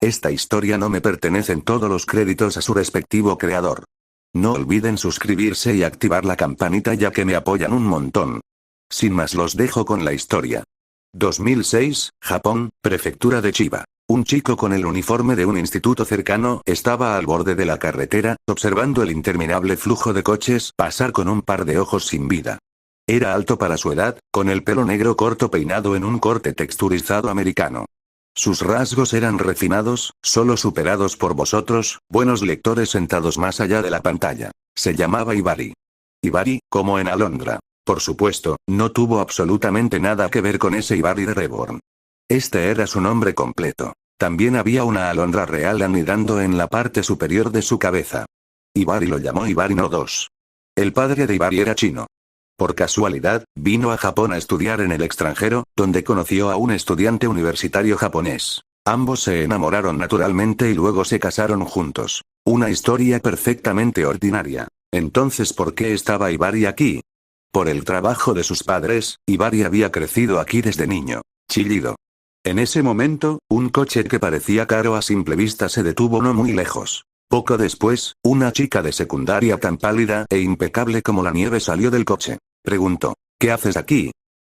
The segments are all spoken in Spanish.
Esta historia no me pertenecen todos los créditos a su respectivo creador. No olviden suscribirse y activar la campanita ya que me apoyan un montón. Sin más los dejo con la historia. 2006, Japón, prefectura de Chiba. Un chico con el uniforme de un instituto cercano estaba al borde de la carretera, observando el interminable flujo de coches pasar con un par de ojos sin vida. Era alto para su edad, con el pelo negro corto peinado en un corte texturizado americano. Sus rasgos eran refinados, solo superados por vosotros, buenos lectores sentados más allá de la pantalla. Se llamaba Hibari. Hibari, como en Alondra. Por supuesto, no tuvo absolutamente nada que ver con ese Hibari de Reborn. Este era su nombre completo. También había una alondra real anidando en la parte superior de su cabeza. Hibari lo llamó Hibari no 2. El padre de Hibari era chino. Por casualidad, vino a Japón a estudiar en el extranjero, donde conoció a un estudiante universitario japonés. Ambos se enamoraron naturalmente y luego se casaron juntos. Una historia perfectamente ordinaria. Entonces, ¿por qué estaba Hibari aquí? Por el trabajo de sus padres, Hibari había crecido aquí desde niño. Chillido. En ese momento, un coche que parecía caro a simple vista se detuvo no muy lejos. Poco después, una chica de secundaria tan pálida e impecable como la nieve salió del coche. Preguntó, ¿qué haces aquí?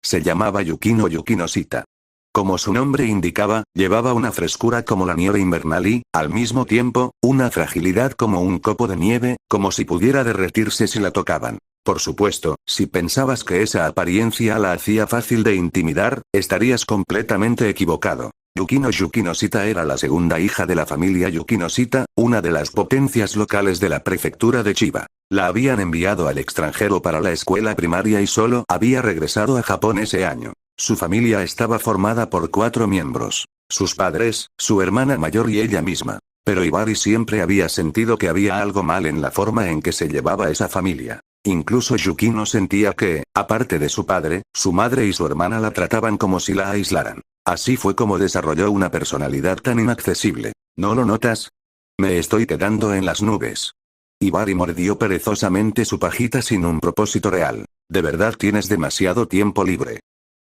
Se llamaba Yukino Yukinosita. Como su nombre indicaba, llevaba una frescura como la nieve invernal y, al mismo tiempo, una fragilidad como un copo de nieve, como si pudiera derretirse si la tocaban. Por supuesto, si pensabas que esa apariencia la hacía fácil de intimidar, estarías completamente equivocado. Yukino Yukinosita era la segunda hija de la familia Yukinosita, una de las potencias locales de la prefectura de Chiba. La habían enviado al extranjero para la escuela primaria y solo había regresado a Japón ese año. Su familia estaba formada por 4 miembros. Sus padres, su hermana mayor y ella misma. Pero Hibari siempre había sentido que había algo mal en la forma en que se llevaba esa familia. Incluso Yukino sentía que, aparte de su padre, su madre y su hermana la trataban como si la aislaran. Así fue como desarrolló una personalidad tan inaccesible. ¿No lo notas? Me estoy quedando en las nubes. Hibari mordió perezosamente su pajita sin un propósito real. De verdad tienes demasiado tiempo libre.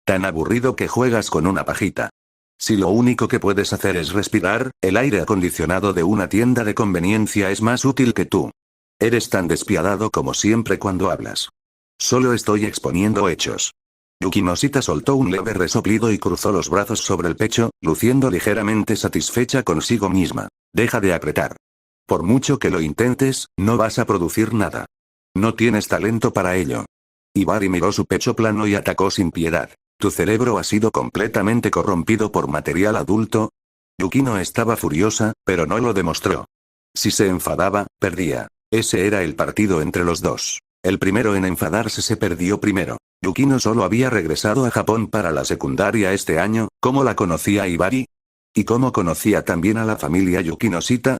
Tan aburrido que juegas con una pajita. Si lo único que puedes hacer es respirar, el aire acondicionado de una tienda de conveniencia es más útil que tú. Eres tan despiadado como siempre cuando hablas. Solo estoy exponiendo hechos. Yukinosita soltó un leve resoplido y cruzó los brazos sobre el pecho, luciendo ligeramente satisfecha consigo misma. Deja de apretar. Por mucho que lo intentes, no vas a producir nada. No tienes talento para ello. Hibari miró su pecho plano y atacó sin piedad. Tu cerebro ha sido completamente corrompido por material adulto. Yukino estaba furiosa, pero no lo demostró. Si se enfadaba, perdía. Ese era el partido entre los dos. El primero en enfadarse se perdió primero. Yukino solo había regresado a Japón para la secundaria este año. ¿Cómo la conocía Hibari? ¿Y cómo conocía también a la familia Yukinosita?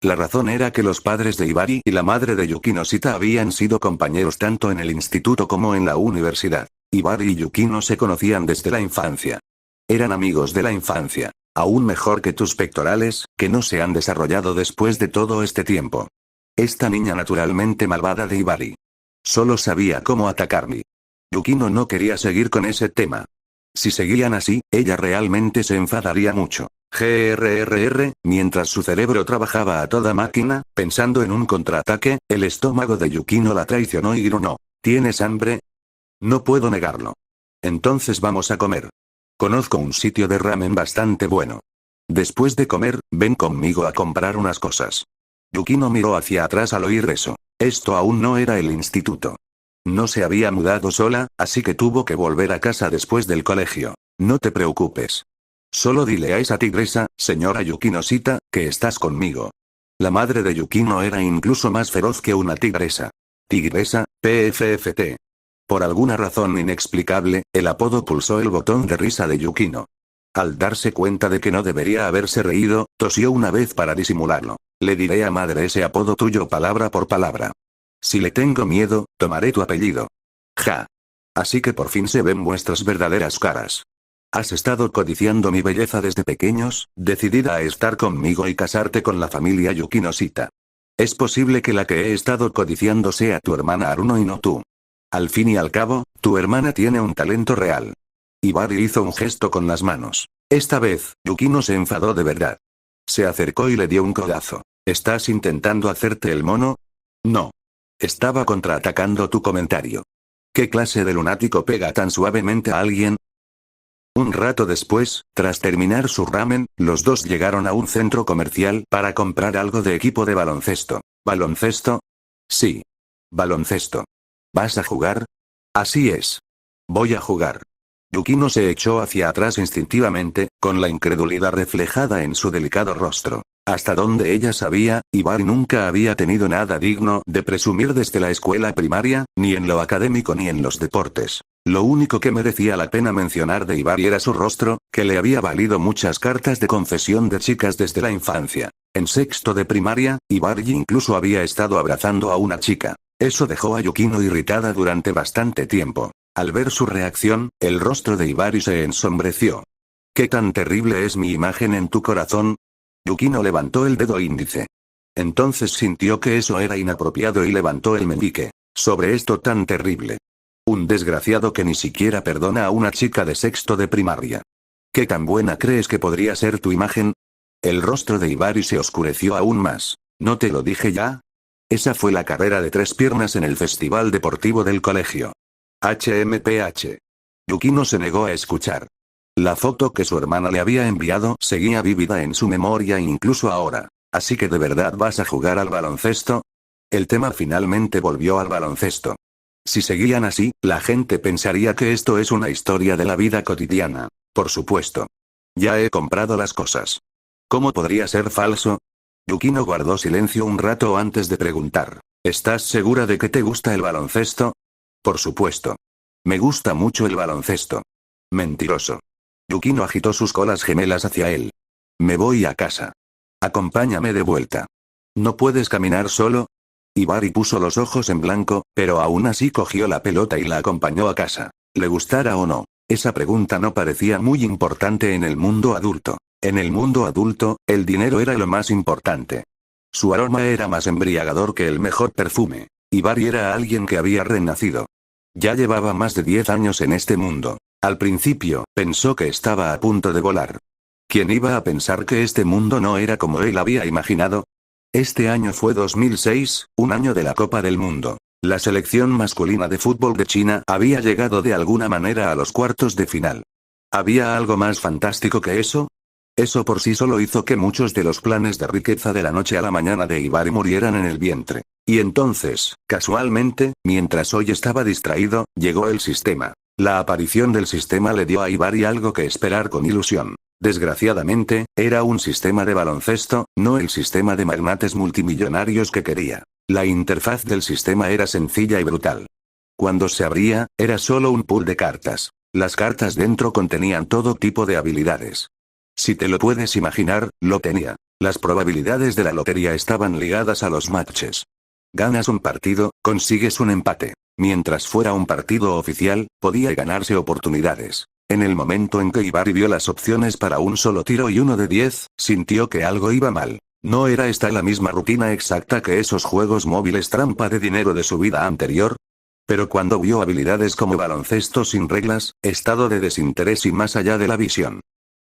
La razón era que los padres de Hibari y la madre de Yukinosita habían sido compañeros tanto en el instituto como en la universidad. Hibari y Yukino se conocían desde la infancia. Eran amigos de la infancia. Aún mejor que tus pectorales, que no se han desarrollado después de todo este tiempo. Esta niña naturalmente malvada de Hibari. Solo sabía cómo atacarme. Yukino no quería seguir con ese tema. Si seguían así, ella realmente se enfadaría mucho. Mientras su cerebro trabajaba a toda máquina, pensando en un contraataque, el estómago de Yukino la traicionó y gruñó. ¿Tienes hambre? No puedo negarlo. Entonces vamos a comer. Conozco un sitio de ramen bastante bueno. Después de comer, ven conmigo a comprar unas cosas. Yukino miró hacia atrás al oír eso. Esto aún no era el instituto. No se había mudado sola, así que tuvo que volver a casa después del colegio. No te preocupes. Solo dile a esa tigresa, señora Yukinosita, que estás conmigo. La madre de Yukino era incluso más feroz que una tigresa. Tigresa, PFFT. Por alguna razón inexplicable, el apodo pulsó el botón de risa de Yukino. Al darse cuenta de que no debería haberse reído, tosió una vez para disimularlo. Le diré a madre ese apodo tuyo palabra por palabra. Si le tengo miedo, tomaré tu apellido. Ja. Así que por fin se ven vuestras verdaderas caras. Has estado codiciando mi belleza desde pequeños, decidida a estar conmigo y casarte con la familia Yukinosita. Es posible que la que he estado codiciando sea tu hermana Aruno y no tú. Al fin y al cabo, tu hermana tiene un talento real. Hibari hizo un gesto con las manos. Esta vez, Yukino se enfadó de verdad. Se acercó y le dio un codazo. ¿Estás intentando hacerte el mono? No. Estaba contraatacando tu comentario. ¿Qué clase de lunático pega tan suavemente a alguien? Un rato después, tras terminar su ramen, los dos llegaron a un centro comercial para comprar algo de equipo de baloncesto. ¿Baloncesto? Sí. Baloncesto. ¿Vas a jugar? Así es. Voy a jugar. Yukino se echó hacia atrás instintivamente, con la incredulidad reflejada en su delicado rostro. Hasta donde ella sabía, Hibari nunca había tenido nada digno de presumir desde la escuela primaria, ni en lo académico ni en los deportes. Lo único que merecía la pena mencionar de Hibari era su rostro, que le había valido muchas cartas de confesión de chicas desde la infancia. En sexto de primaria, Hibari incluso había estado abrazando a una chica. Eso dejó a Yukino irritada durante bastante tiempo. Al ver su reacción, el rostro de Hibari se ensombreció. ¿Qué tan terrible es mi imagen en tu corazón? Yukino levantó el dedo índice. Entonces sintió que eso era inapropiado y levantó el meñique. Sobre esto tan terrible. Un desgraciado que ni siquiera perdona a una chica de sexto de primaria. ¿Qué tan buena crees que podría ser tu imagen? El rostro de Hibari se oscureció aún más. ¿No te lo dije ya? Esa fue la carrera de 3 piernas en el festival deportivo del colegio. HMPH. Yukino se negó a escuchar. La foto que su hermana le había enviado seguía vívida en su memoria incluso ahora. ¿Así que de verdad vas a jugar al baloncesto? El tema finalmente volvió al baloncesto. Si seguían así, la gente pensaría que esto es una historia de la vida cotidiana. Por supuesto. Ya he comprado las cosas. ¿Cómo podría ser falso? Yukino guardó silencio un rato antes de preguntar. ¿Estás segura de que te gusta el baloncesto? Por supuesto. Me gusta mucho el baloncesto. Mentiroso. Yukino agitó sus colas gemelas hacia él. Me voy a casa. Acompáñame de vuelta. ¿No puedes caminar solo? Hibari puso los ojos en blanco, pero aún así cogió la pelota y la acompañó a casa. ¿Le gustara o no? Esa pregunta no parecía muy importante en el mundo adulto. En el mundo adulto, el dinero era lo más importante. Su aroma era más embriagador que el mejor perfume. Hibari era alguien que había renacido. Ya llevaba más de 10 años en este mundo. Al principio, pensó que estaba a punto de volar. ¿Quién iba a pensar que este mundo no era como él había imaginado? Este año fue 2006, un año de la Copa del Mundo. La selección masculina de fútbol de China había llegado de alguna manera a los cuartos de final. ¿Había algo más fantástico que eso? Eso por sí solo hizo que muchos de los planes de riqueza de la noche a la mañana de Hibari murieran en el vientre. Y entonces, casualmente, mientras hoy estaba distraído, llegó el sistema. La aparición del sistema le dio a Hibari algo que esperar con ilusión. Desgraciadamente, era un sistema de baloncesto, no el sistema de magnates multimillonarios que quería. La interfaz del sistema era sencilla y brutal. Cuando se abría, era solo un pool de cartas. Las cartas dentro contenían todo tipo de habilidades. Si te lo puedes imaginar, lo tenía. Las probabilidades de la lotería estaban ligadas a los matches. Ganas un partido, consigues un empate. Mientras fuera un partido oficial, podía ganarse oportunidades. En el momento en que Hibari vio las opciones para un solo tiro y uno de 10, sintió que algo iba mal. ¿No era esta la misma rutina exacta que esos juegos móviles trampa de dinero de su vida anterior? Pero cuando vio habilidades como baloncesto sin reglas, estado de desinterés y más allá de la visión.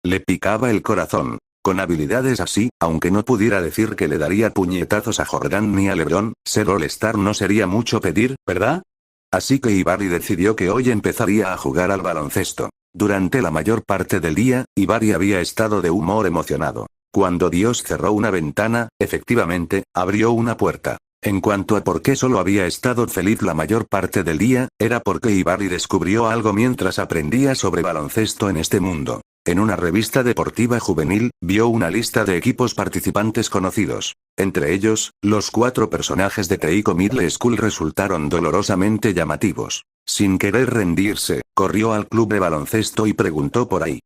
Le picaba el corazón. Con habilidades así, aunque no pudiera decir que le daría puñetazos a Jordan ni a LeBron, ser All-Star no sería mucho pedir, ¿verdad? Así que Hibari decidió que hoy empezaría a jugar al baloncesto. Durante la mayor parte del día, Hibari había estado de humor emocionado. Cuando Dios cerró una ventana, efectivamente, abrió una puerta. En cuanto a por qué solo había estado feliz la mayor parte del día, era porque Hibari descubrió algo mientras aprendía sobre baloncesto en este mundo. En una revista deportiva juvenil, vio una lista de equipos participantes conocidos. Entre ellos, los 4 personajes de Teiko Middle School resultaron dolorosamente llamativos. Sin querer rendirse, corrió al club de baloncesto y preguntó por ahí.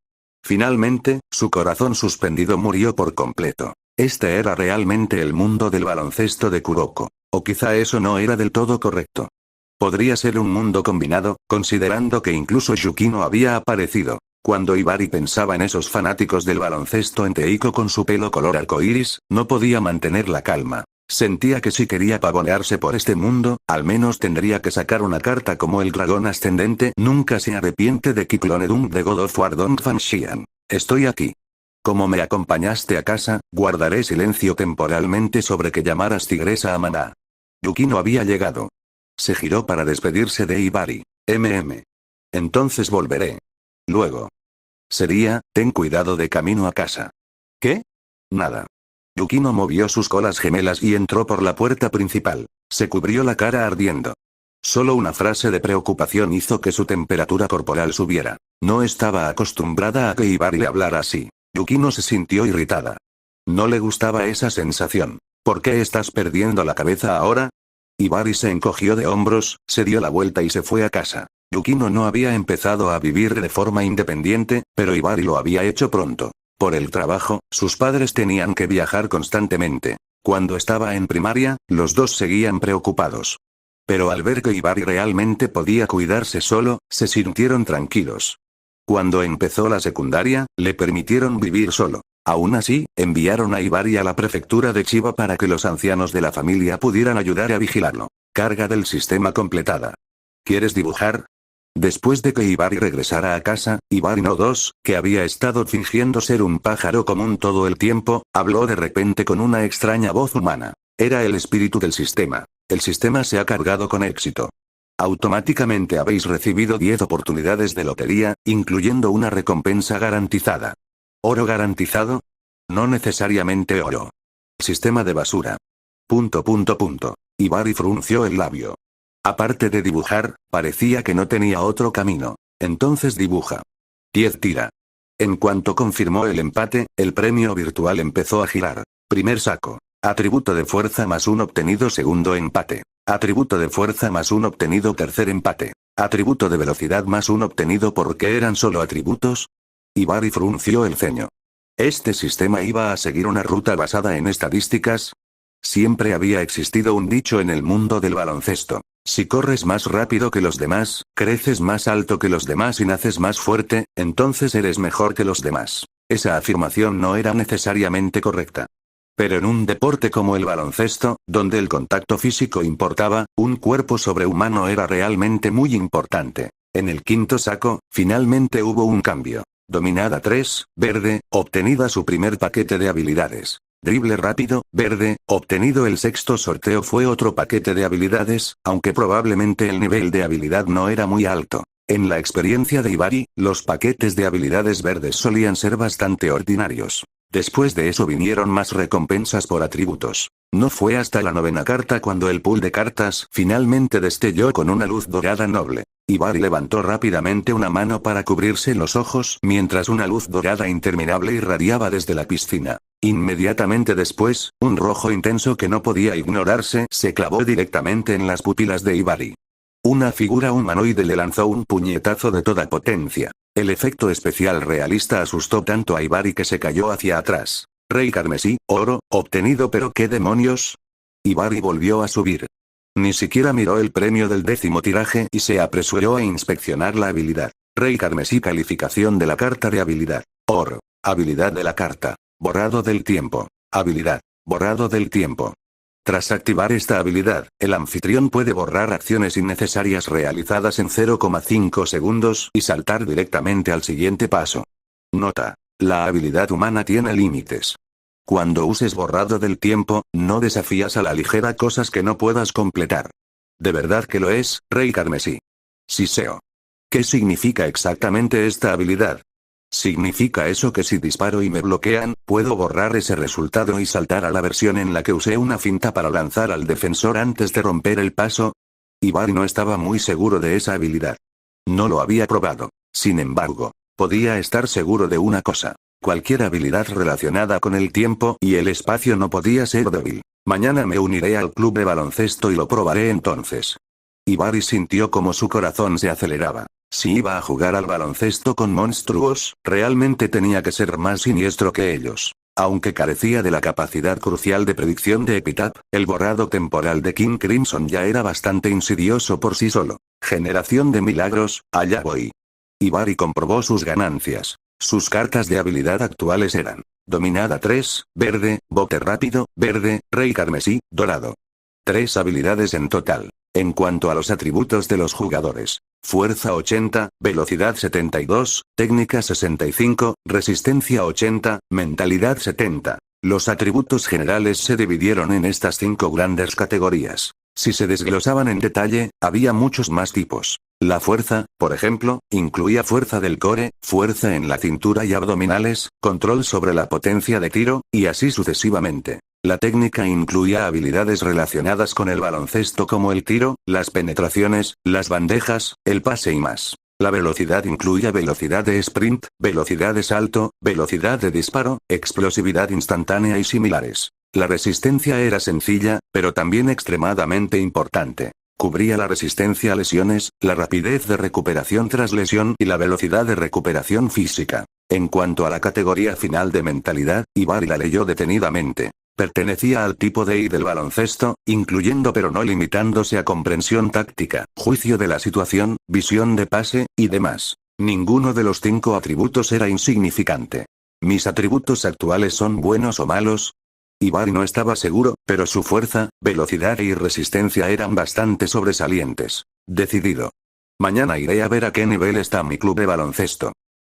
Finalmente, su corazón suspendido murió por completo. Este era realmente el mundo del baloncesto de Kuroko. O quizá eso no era del todo correcto. Podría ser un mundo combinado, considerando que incluso Yukino había aparecido. Cuando Hibari pensaba en esos fanáticos del baloncesto en Teiko con su pelo color arcoíris, no podía mantener la calma. Sentía que si quería pavonearse por este mundo, al menos tendría que sacar una carta como el dragón ascendente. Nunca se arrepiente de Kiklone Dunk de God of War Dong Fan Xian. Estoy aquí. Como me acompañaste a casa, guardaré silencio temporalmente sobre que llamaras tigresa a Maná. Yukino había llegado. Se giró para despedirse de Hibari. Entonces volveré. Luego. Sería, ten cuidado de camino a casa. ¿Qué? Nada. Yukino movió sus colas gemelas y entró por la puerta principal. Se cubrió la cara ardiendo. Solo una frase de preocupación hizo que su temperatura corporal subiera. No estaba acostumbrada a que Hibari le hablara así. Yukino se sintió irritada. No le gustaba esa sensación. ¿Por qué estás perdiendo la cabeza ahora? Hibari se encogió de hombros, se dio la vuelta y se fue a casa. Yukino no había empezado a vivir de forma independiente, pero Hibari lo había hecho pronto. Por el trabajo, sus padres tenían que viajar constantemente. Cuando estaba en primaria, los dos seguían preocupados. Pero al ver que Hibari realmente podía cuidarse solo, se sintieron tranquilos. Cuando empezó la secundaria, le permitieron vivir solo. Aún así, enviaron a Hibari a la prefectura de Chiba para que los ancianos de la familia pudieran ayudar a vigilarlo. Carga del sistema completada. ¿Quieres dibujar? Después de que Hibari regresara a casa, Hibari no 2, que había estado fingiendo ser un pájaro común todo el tiempo, habló de repente con una extraña voz humana. Era el espíritu del sistema. El sistema se ha cargado con éxito. Automáticamente habéis recibido 10 oportunidades de lotería, incluyendo una recompensa garantizada. ¿Oro garantizado? No necesariamente oro. Sistema de basura. ... Hibari frunció el labio. Aparte de dibujar, parecía que no tenía otro camino. Entonces dibuja. 10 tira. En cuanto confirmó el empate, el premio virtual empezó a girar. Primer saco. Atributo de fuerza +1 obtenido segundo empate. Atributo de fuerza +1 obtenido tercer empate. Atributo de velocidad +1 obtenido porque eran solo atributos. Hibari frunció el ceño. ¿Este sistema iba a seguir una ruta basada en estadísticas? Siempre había existido un dicho en el mundo del baloncesto. Si corres más rápido que los demás, creces más alto que los demás y naces más fuerte, entonces eres mejor que los demás. Esa afirmación no era necesariamente correcta. Pero en un deporte como el baloncesto, donde el contacto físico importaba, un cuerpo sobrehumano era realmente muy importante. En el quinto saco, finalmente hubo un cambio. Dominada 3, verde, obtenida su primer paquete de habilidades. Drible rápido, verde, obtenido el sexto sorteo fue otro paquete de habilidades, aunque probablemente el nivel de habilidad no era muy alto. En la experiencia de Hibari, los paquetes de habilidades verdes solían ser bastante ordinarios. Después de eso vinieron más recompensas por atributos. No fue hasta la 9ª carta cuando el pool de cartas finalmente destelló con una luz dorada noble. Hibari levantó rápidamente una mano para cubrirse los ojos mientras una luz dorada interminable irradiaba desde la piscina. Inmediatamente después, un rojo intenso que no podía ignorarse se clavó directamente en las pupilas de Hibari. Una figura humanoide le lanzó un puñetazo de toda potencia. El efecto especial realista asustó tanto a Hibari que se cayó hacia atrás. Rey carmesí, oro, obtenido, pero ¿qué demonios? Hibari volvió a subir. Ni siquiera miró el premio del 10º tiraje y se apresuró a inspeccionar la habilidad. Rey carmesí, calificación de la carta de habilidad. Oro. Habilidad de la carta. Borrado del tiempo. Habilidad. Borrado del tiempo. Tras activar esta habilidad, el anfitrión puede borrar acciones innecesarias realizadas en 0,5 segundos y saltar directamente al siguiente paso. Nota. La habilidad humana tiene límites. Cuando uses borrado del tiempo, no desafías a la ligera cosas que no puedas completar. ¿De verdad que lo es, Rey carmesí? Siseo. ¿Qué significa exactamente esta habilidad? ¿Significa eso que si disparo y me bloquean, puedo borrar ese resultado y saltar a la versión en la que usé una finta para lanzar al defensor antes de romper el paso? Hibari no estaba muy seguro de esa habilidad. No lo había probado. Sin embargo, podía estar seguro de una cosa. Cualquier habilidad relacionada con el tiempo y el espacio no podía ser débil. Mañana me uniré al club de baloncesto y lo probaré entonces. Hibari sintió como su corazón se aceleraba. Si iba a jugar al baloncesto con monstruos, realmente tenía que ser más siniestro que ellos. Aunque carecía de la capacidad crucial de predicción de Epitaph, el borrado temporal de King Crimson ya era bastante insidioso por sí solo. Generación de milagros, allá voy. Hibari comprobó sus ganancias. Sus cartas de habilidad actuales eran: Dominada 3, verde, bote rápido, verde, rey carmesí, dorado. 3 habilidades en total. En cuanto a los atributos de los jugadores: fuerza 80, velocidad 72, técnica 65, resistencia 80, mentalidad 70. Los atributos generales se dividieron en estas 5 grandes categorías. Si se desglosaban en detalle, había muchos más tipos. La fuerza, por ejemplo, incluía fuerza del core, fuerza en la cintura y abdominales, control sobre la potencia de tiro, y así sucesivamente. La técnica incluía habilidades relacionadas con el baloncesto como el tiro, las penetraciones, las bandejas, el pase y más. La velocidad incluía velocidad de sprint, velocidad de salto, velocidad de disparo, explosividad instantánea y similares. La resistencia era sencilla, pero también extremadamente importante. Cubría la resistencia a lesiones, la rapidez de recuperación tras lesión y la velocidad de recuperación física. En cuanto a la categoría final de mentalidad, Ibarri la leyó detenidamente. Pertenecía al tipo de I del baloncesto, incluyendo pero no limitándose a comprensión táctica, juicio de la situación, visión de pase, y demás. Ninguno de los 5 atributos era insignificante. ¿Mis atributos actuales son buenos o malos? Ibarri no estaba seguro, pero su fuerza, velocidad y resistencia eran bastante sobresalientes. Decidido. Mañana iré a ver a qué nivel está mi club de baloncesto.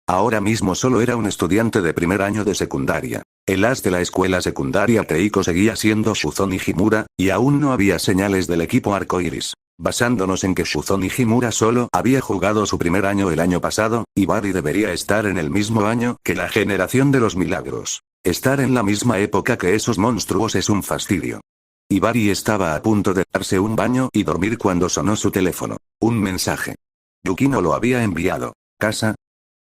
Ahora mismo solo era un estudiante de primer año de secundaria. El as de la escuela secundaria Teiko seguía siendo Shuzon Himura, y aún no había señales del equipo arcoiris. Basándonos en que Shuzon Himura solo había jugado su primer año el año pasado, Ibarri debería estar en el mismo año que la generación de los milagros. Estar en la misma época que esos monstruos es un fastidio. Ibarri estaba a punto de darse un baño y dormir cuando sonó su teléfono. Un mensaje. Yukino lo había enviado. ¿Casa?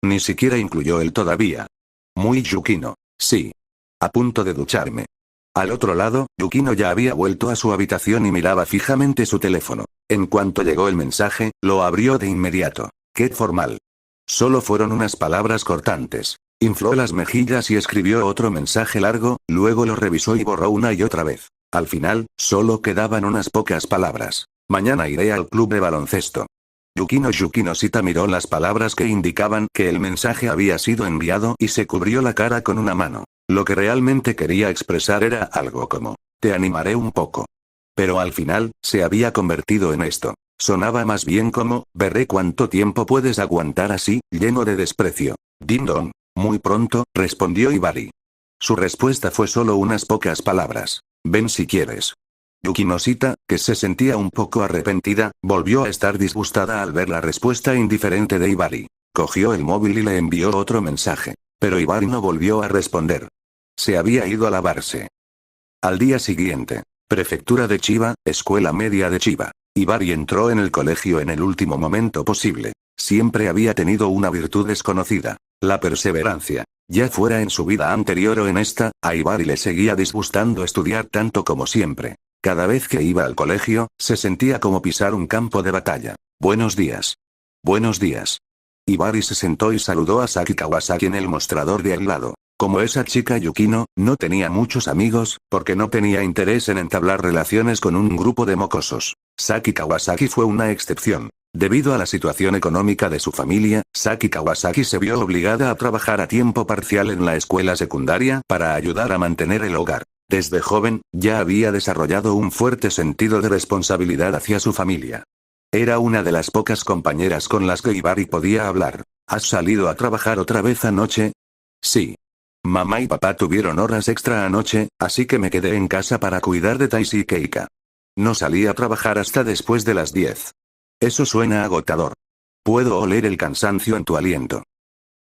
Ni siquiera incluyó el todavía. Muy Yukino. Sí. A punto de ducharme. Al otro lado, Yukino ya había vuelto a su habitación y miraba fijamente su teléfono. En cuanto llegó el mensaje, lo abrió de inmediato. ¡Qué formal! Solo fueron unas palabras cortantes. Infló las mejillas y escribió otro mensaje largo, luego lo revisó y borró una y otra vez. Al final, solo quedaban unas pocas palabras. Mañana iré al club de baloncesto. Yukino Sita miró las palabras que indicaban que el mensaje había sido enviado y se cubrió la cara con una mano. Lo que realmente quería expresar era algo como, te animaré un poco. Pero al final, se había convertido en esto. Sonaba más bien como, veré cuánto tiempo puedes aguantar así, lleno de desprecio. Ding dong. Muy pronto, respondió Ibarri. Su respuesta fue solo unas pocas palabras. Ven si quieres. Yukino Sita, que se sentía un poco arrepentida, volvió a estar disgustada al ver la respuesta indiferente de Ibarri. Cogió el móvil y le envió otro mensaje. Pero Ibarri no volvió a responder. Se había ido a lavarse. Al día siguiente. Prefectura de Chiba, Escuela Media de Chiba. Ibarri entró en el colegio en el último momento posible. Siempre había tenido una virtud desconocida. La perseverancia. Ya fuera en su vida anterior o en esta, a Ibarri le seguía disgustando estudiar tanto como siempre. Cada vez que iba al colegio, se sentía como pisar un campo de batalla. Buenos días. Buenos días. Ibarri se sentó y saludó a Saki Kawasaki en el mostrador de al lado. Como esa chica Yukino, no tenía muchos amigos, porque no tenía interés en entablar relaciones con un grupo de mocosos. Saki Kawasaki fue una excepción. Debido a la situación económica de su familia, Saki Kawasaki se vio obligada a trabajar a tiempo parcial en la escuela secundaria para ayudar a mantener el hogar. Desde joven, ya había desarrollado un fuerte sentido de responsabilidad hacia su familia. Era una de las pocas compañeras con las que Ibarri podía hablar. ¿Has salido a trabajar otra vez anoche? Sí. Mamá y papá tuvieron horas extra anoche, así que me quedé en casa para cuidar de Taishi y Keika. No salí a trabajar hasta después de las 10. Eso suena agotador. Puedo oler el cansancio en tu aliento.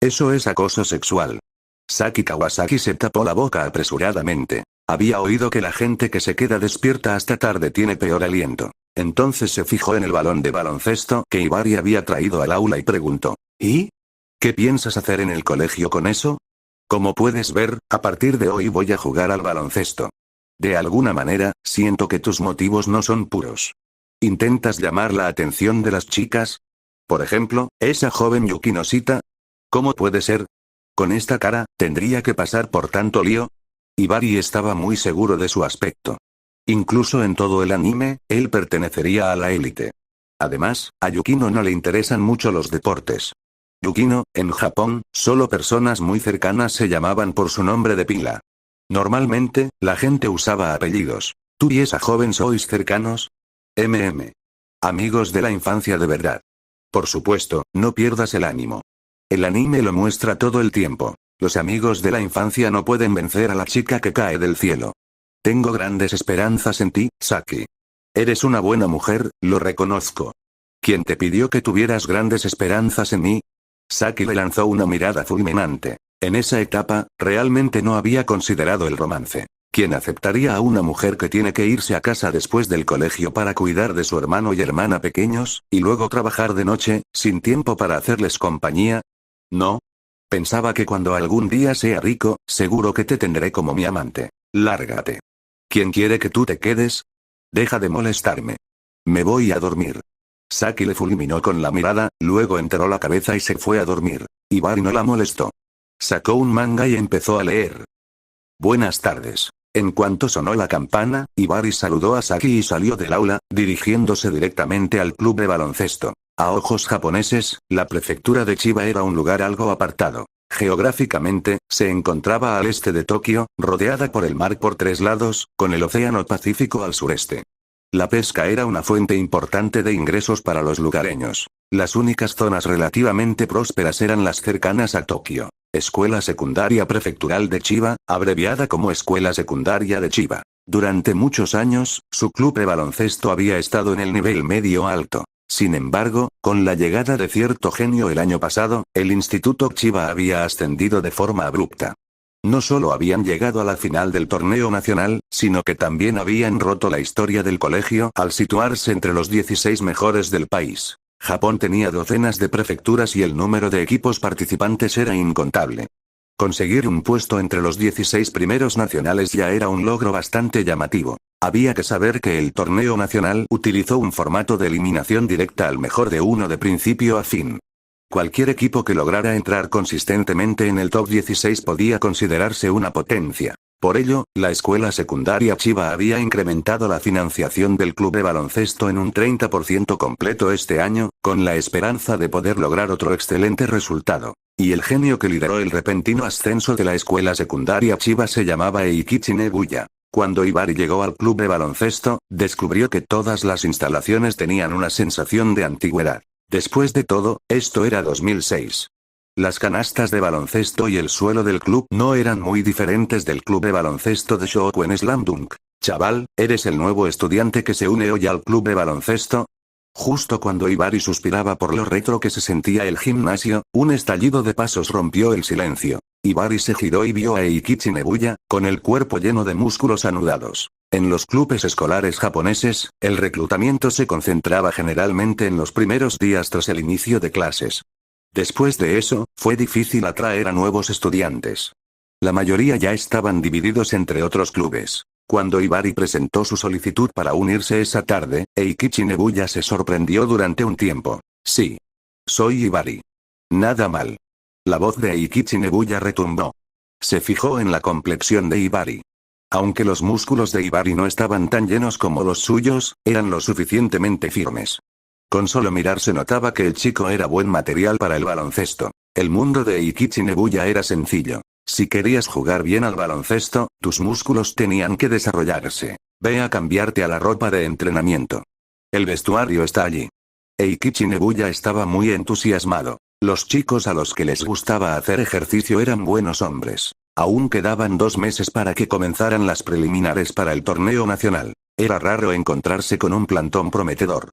Eso es acoso sexual. Saki Kawasaki se tapó la boca apresuradamente. Había oído que la gente que se queda despierta hasta tarde tiene peor aliento. Entonces se fijó en el balón de baloncesto que Ibarri había traído al aula y preguntó. ¿Y? ¿Qué piensas hacer en el colegio con eso? Como puedes ver, a partir de hoy voy a jugar al baloncesto. De alguna manera, siento que tus motivos no son puros. ¿Intentas llamar la atención de las chicas? Por ejemplo, esa joven Yukino Sita. ¿Cómo puede ser? Con esta cara, ¿tendría que pasar por tanto lío? Ibarri estaba muy seguro de su aspecto. Incluso en todo el anime, él pertenecería a la élite. Además, a Yukino no le interesan mucho los deportes. Yukino, en Japón, solo personas muy cercanas se llamaban por su nombre de pila. Normalmente, la gente usaba apellidos. ¿Tú y esa joven sois cercanos? Amigos de la infancia de verdad. Por supuesto, no pierdas el ánimo. El anime lo muestra todo el tiempo. Los amigos de la infancia no pueden vencer a la chica que cae del cielo. Tengo grandes esperanzas en ti, Saki. Eres una buena mujer, lo reconozco. ¿Quién te pidió que tuvieras grandes esperanzas en mí? Saki le lanzó una mirada fulminante. En esa etapa, realmente no había considerado el romance. ¿Quién aceptaría a una mujer que tiene que irse a casa después del colegio para cuidar de su hermano y hermana pequeños, y luego trabajar de noche, sin tiempo para hacerles compañía? No. Pensaba que cuando algún día sea rico, seguro que te tendré como mi amante. Lárgate. ¿Quién quiere que tú te quedes? Deja de molestarme. Me voy a dormir. Saki le fulminó con la mirada, luego enteró la cabeza y se fue a dormir. Hibari no la molestó. Sacó un manga y empezó a leer. Buenas tardes. En cuanto sonó la campana, Hibari saludó a Saki y salió del aula, dirigiéndose directamente al club de baloncesto. A ojos japoneses, la prefectura de Chiba era un lugar algo apartado. Geográficamente, se encontraba al este de Tokio, rodeada por el mar por 3 lados, con el océano Pacífico al sureste. La pesca era una fuente importante de ingresos para los lugareños. Las únicas zonas relativamente prósperas eran las cercanas a Tokio. Escuela Secundaria Prefectural de Chiba, abreviada como Escuela Secundaria de Chiba. Durante muchos años, su club de baloncesto había estado en el nivel medio alto. Sin embargo, con la llegada de cierto genio el año pasado, el Instituto Chiba había ascendido de forma abrupta. No solo habían llegado a la final del torneo nacional, sino que también habían roto la historia del colegio al situarse entre los 16 mejores del país. Japón tenía docenas de prefecturas y el número de equipos participantes era incontable. Conseguir un puesto entre los 16 primeros nacionales ya era un logro bastante llamativo. Había que saber que el torneo nacional utilizó un formato de eliminación directa al mejor de uno de principio a fin. Cualquier equipo que lograra entrar consistentemente en el top 16 podía considerarse una potencia. Por ello, la escuela secundaria Chiba había incrementado la financiación del club de baloncesto en un 30% completo este año, con la esperanza de poder lograr otro excelente resultado. Y el genio que lideró el repentino ascenso de la escuela secundaria Chiba se llamaba Eikichi Nebuya. Cuando Hibari llegó al club de baloncesto, descubrió que todas las instalaciones tenían una sensación de antigüedad. Después de todo, esto era 2006. Las canastas de baloncesto y el suelo del club no eran muy diferentes del club de baloncesto de Shokuen Slam Dunk. Chaval, ¿eres el nuevo estudiante que se une hoy al club de baloncesto? Justo cuando Hibari suspiraba por lo retro que se sentía el gimnasio, un estallido de pasos rompió el silencio. Hibari se giró y vio a Eikichi Nebuya, con el cuerpo lleno de músculos anudados. En los clubes escolares japoneses, el reclutamiento se concentraba generalmente en los primeros días tras el inicio de clases. Después de eso, fue difícil atraer a nuevos estudiantes. La mayoría ya estaban divididos entre otros clubes. Cuando Hibari presentó su solicitud para unirse esa tarde, Eikichi Nebuya se sorprendió durante un tiempo. Sí. Soy Hibari. Nada mal. La voz de Eikichi Nebuya retumbó. Se fijó en la complexión de Hibari. Aunque los músculos de Hibari no estaban tan llenos como los suyos, eran lo suficientemente firmes. Con solo mirar se notaba que el chico era buen material para el baloncesto. El mundo de Eikichi Nebuya era sencillo. Si querías jugar bien al baloncesto, tus músculos tenían que desarrollarse. Ve a cambiarte a la ropa de entrenamiento. El vestuario está allí. Eikichi Nebuya estaba muy entusiasmado. Los chicos a los que les gustaba hacer ejercicio eran buenos hombres. Aún quedaban 2 meses para que comenzaran las preliminares para el torneo nacional. Era raro encontrarse con un plantón prometedor.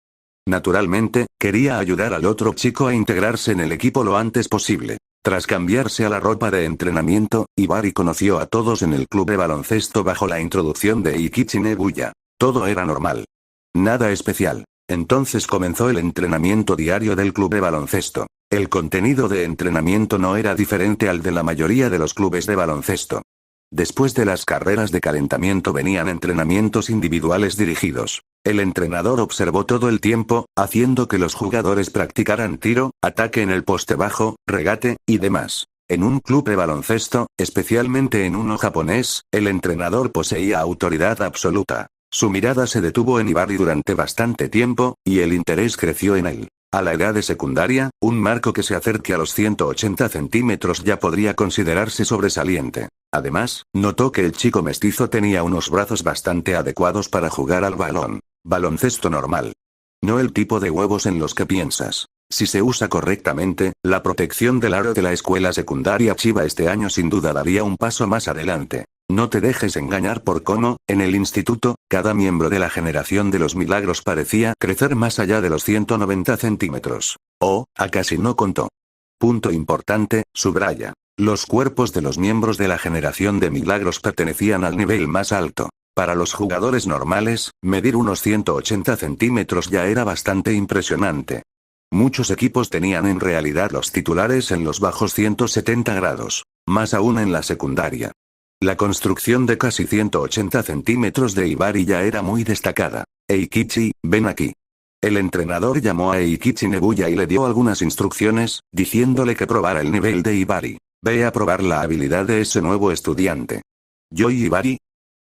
Naturalmente, quería ayudar al otro chico a integrarse en el equipo lo antes posible. Tras cambiarse a la ropa de entrenamiento, Hibari conoció a todos en el club de baloncesto bajo la introducción de Eikichi Nebuya. Todo era normal. Nada especial. Entonces comenzó el entrenamiento diario del club de baloncesto. El contenido de entrenamiento no era diferente al de la mayoría de los clubes de baloncesto. Después de las carreras de calentamiento venían entrenamientos individuales dirigidos. El entrenador observó todo el tiempo, haciendo que los jugadores practicaran tiro, ataque en el poste bajo, regate, y demás. En un club de baloncesto, especialmente en uno japonés, el entrenador poseía autoridad absoluta. Su mirada se detuvo en Hibari durante bastante tiempo, y el interés creció en él. A la edad de secundaria, un marco que se acerque a los 180 centímetros ya podría considerarse sobresaliente. Además, notó que el chico mestizo tenía unos brazos bastante adecuados para jugar al balón. Baloncesto normal. No el tipo de huevos en los que piensas. Si se usa correctamente, la protección del aro de la escuela secundaria Chiba este año sin duda daría un paso más adelante. No te dejes engañar por cómo, en el instituto, cada miembro de la generación de los milagros parecía crecer más allá de los 190 centímetros. A casi no contó. Punto importante, subraya. Los cuerpos de los miembros de la generación de milagros pertenecían al nivel más alto. Para los jugadores normales, medir unos 180 centímetros ya era bastante impresionante. Muchos equipos tenían en realidad los titulares en los bajos 170 grados, más aún en la secundaria. La construcción de casi 180 centímetros de Ibari ya era muy destacada. Eikichi, ven aquí. El entrenador llamó a Eikichi Nebuya y le dio algunas instrucciones, diciéndole que probara el nivel de Ibari. Ve a probar la habilidad de ese nuevo estudiante. ¿Yo y Ibari?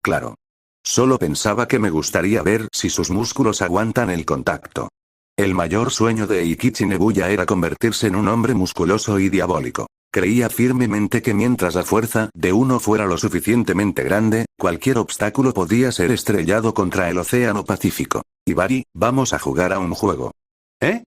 Claro. Solo pensaba que me gustaría ver si sus músculos aguantan el contacto. El mayor sueño de Eikichi Nebuya era convertirse en un hombre musculoso y diabólico. Creía firmemente que mientras la fuerza de uno fuera lo suficientemente grande, cualquier obstáculo podía ser estrellado contra el océano Pacífico. Ibari, vamos a jugar a un juego. ¿Eh?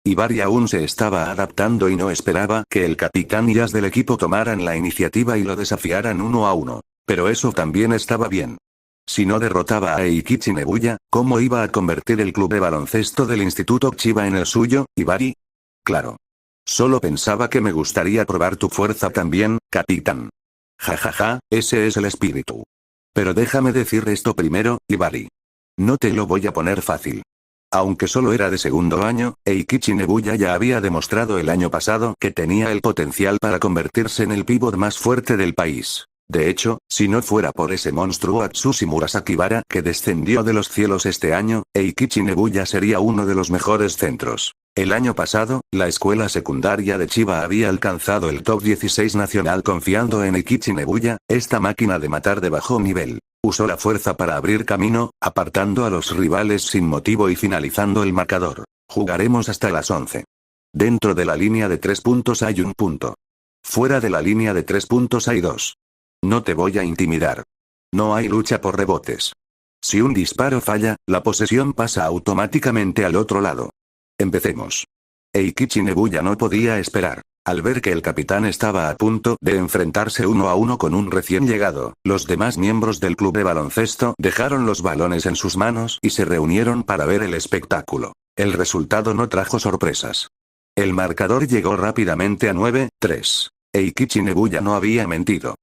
Ibari aún se estaba adaptando y no esperaba que el capitán y as del equipo tomaran la iniciativa y lo desafiaran 1 a 1. Pero eso también estaba bien. Si no derrotaba a Eikichi Nebuya, ¿cómo iba a convertir el club de baloncesto del Instituto Chiba en el suyo, Ibari? Claro. Solo pensaba que me gustaría probar tu fuerza también, capitán. Jajaja, ese es el espíritu. Pero déjame decir esto primero, Ibari. No te lo voy a poner fácil. Aunque solo era de segundo año, Eikichi Nebuya ya había demostrado el año pasado que tenía el potencial para convertirse en el pívot más fuerte del país. De hecho, si no fuera por ese monstruo Atsushi Murasakibara que descendió de los cielos este año, Eikichi Nebuya sería uno de los mejores centros. El año pasado, la escuela secundaria de Chiba había alcanzado el top 16 nacional confiando en Eikichi Nebuya, esta máquina de matar de bajo nivel. Usó la fuerza para abrir camino, apartando a los rivales sin motivo y finalizando el marcador. Jugaremos hasta las 11. Dentro de la línea de 3 puntos hay un punto. Fuera de la línea de 3 puntos hay 2. No te voy a intimidar. No hay lucha por rebotes. Si un disparo falla, la posesión pasa automáticamente al otro lado. Empecemos. Eikichi Nebuya no podía esperar. Al ver que el capitán estaba a punto de enfrentarse 1 a 1 con un recién llegado, los demás miembros del club de baloncesto dejaron los balones en sus manos y se reunieron para ver el espectáculo. El resultado no trajo sorpresas. El marcador llegó rápidamente a 9-3. Eikichi Nebuya no había mentido.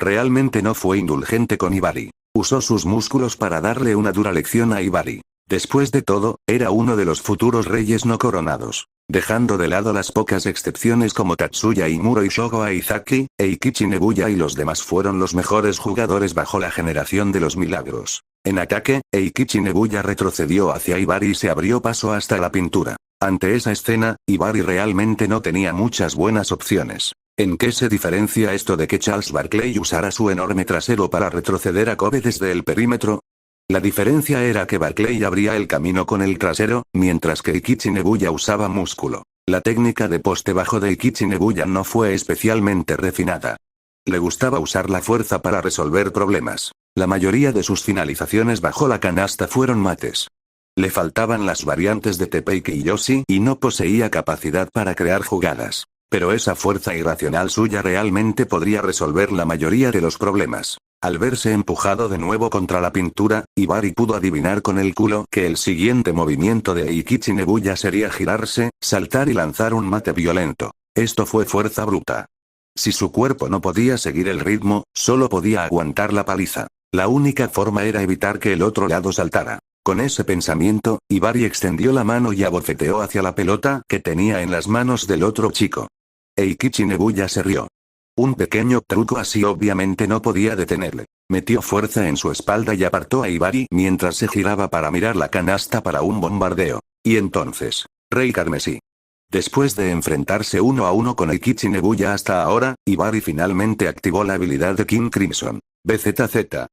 Realmente no fue indulgente con Ibari. Usó sus músculos para darle una dura lección a Ibari. Después de todo, era uno de los futuros reyes no coronados. Dejando de lado las pocas excepciones como Tatsuya Imuro y Shogo Aizaki, Eikichi Nebuya y los demás fueron los mejores jugadores bajo la generación de los milagros. En ataque, Eikichi Nebuya retrocedió hacia Ibari y se abrió paso hasta la pintura. Ante esa escena, Ibari realmente no tenía muchas buenas opciones. ¿En qué se diferencia esto de que Charles Barkley usara su enorme trasero para retroceder a Kobe desde el perímetro? La diferencia era que Barkley abría el camino con el trasero, mientras que Eikichi Nebuya usaba músculo. La técnica de poste bajo de Eikichi Nebuya no fue especialmente refinada. Le gustaba usar la fuerza para resolver problemas. La mayoría de sus finalizaciones bajo la canasta fueron mates. Le faltaban las variantes de Teppei Kiyoshi y no poseía capacidad para crear jugadas. Pero esa fuerza irracional suya realmente podría resolver la mayoría de los problemas. Al verse empujado de nuevo contra la pintura, Ibari pudo adivinar con el culo que el siguiente movimiento de Eikichi Nebuya sería girarse, saltar y lanzar un mate violento. Esto fue fuerza bruta. Si su cuerpo no podía seguir el ritmo, solo podía aguantar la paliza. La única forma era evitar que el otro lado saltara. Con ese pensamiento, Ibari extendió la mano y abofeteó hacia la pelota que tenía en las manos del otro chico. Eikichi Nebuya se rió. Un pequeño truco así obviamente no podía detenerle. Metió fuerza en su espalda y apartó a Ibari mientras se giraba para mirar la canasta para un bombardeo. Y entonces, Rey Carmesí. Después de enfrentarse 1 a 1 con Eikichi Nebuya hasta ahora, Ibari finalmente activó la habilidad de King Crimson. BZZ.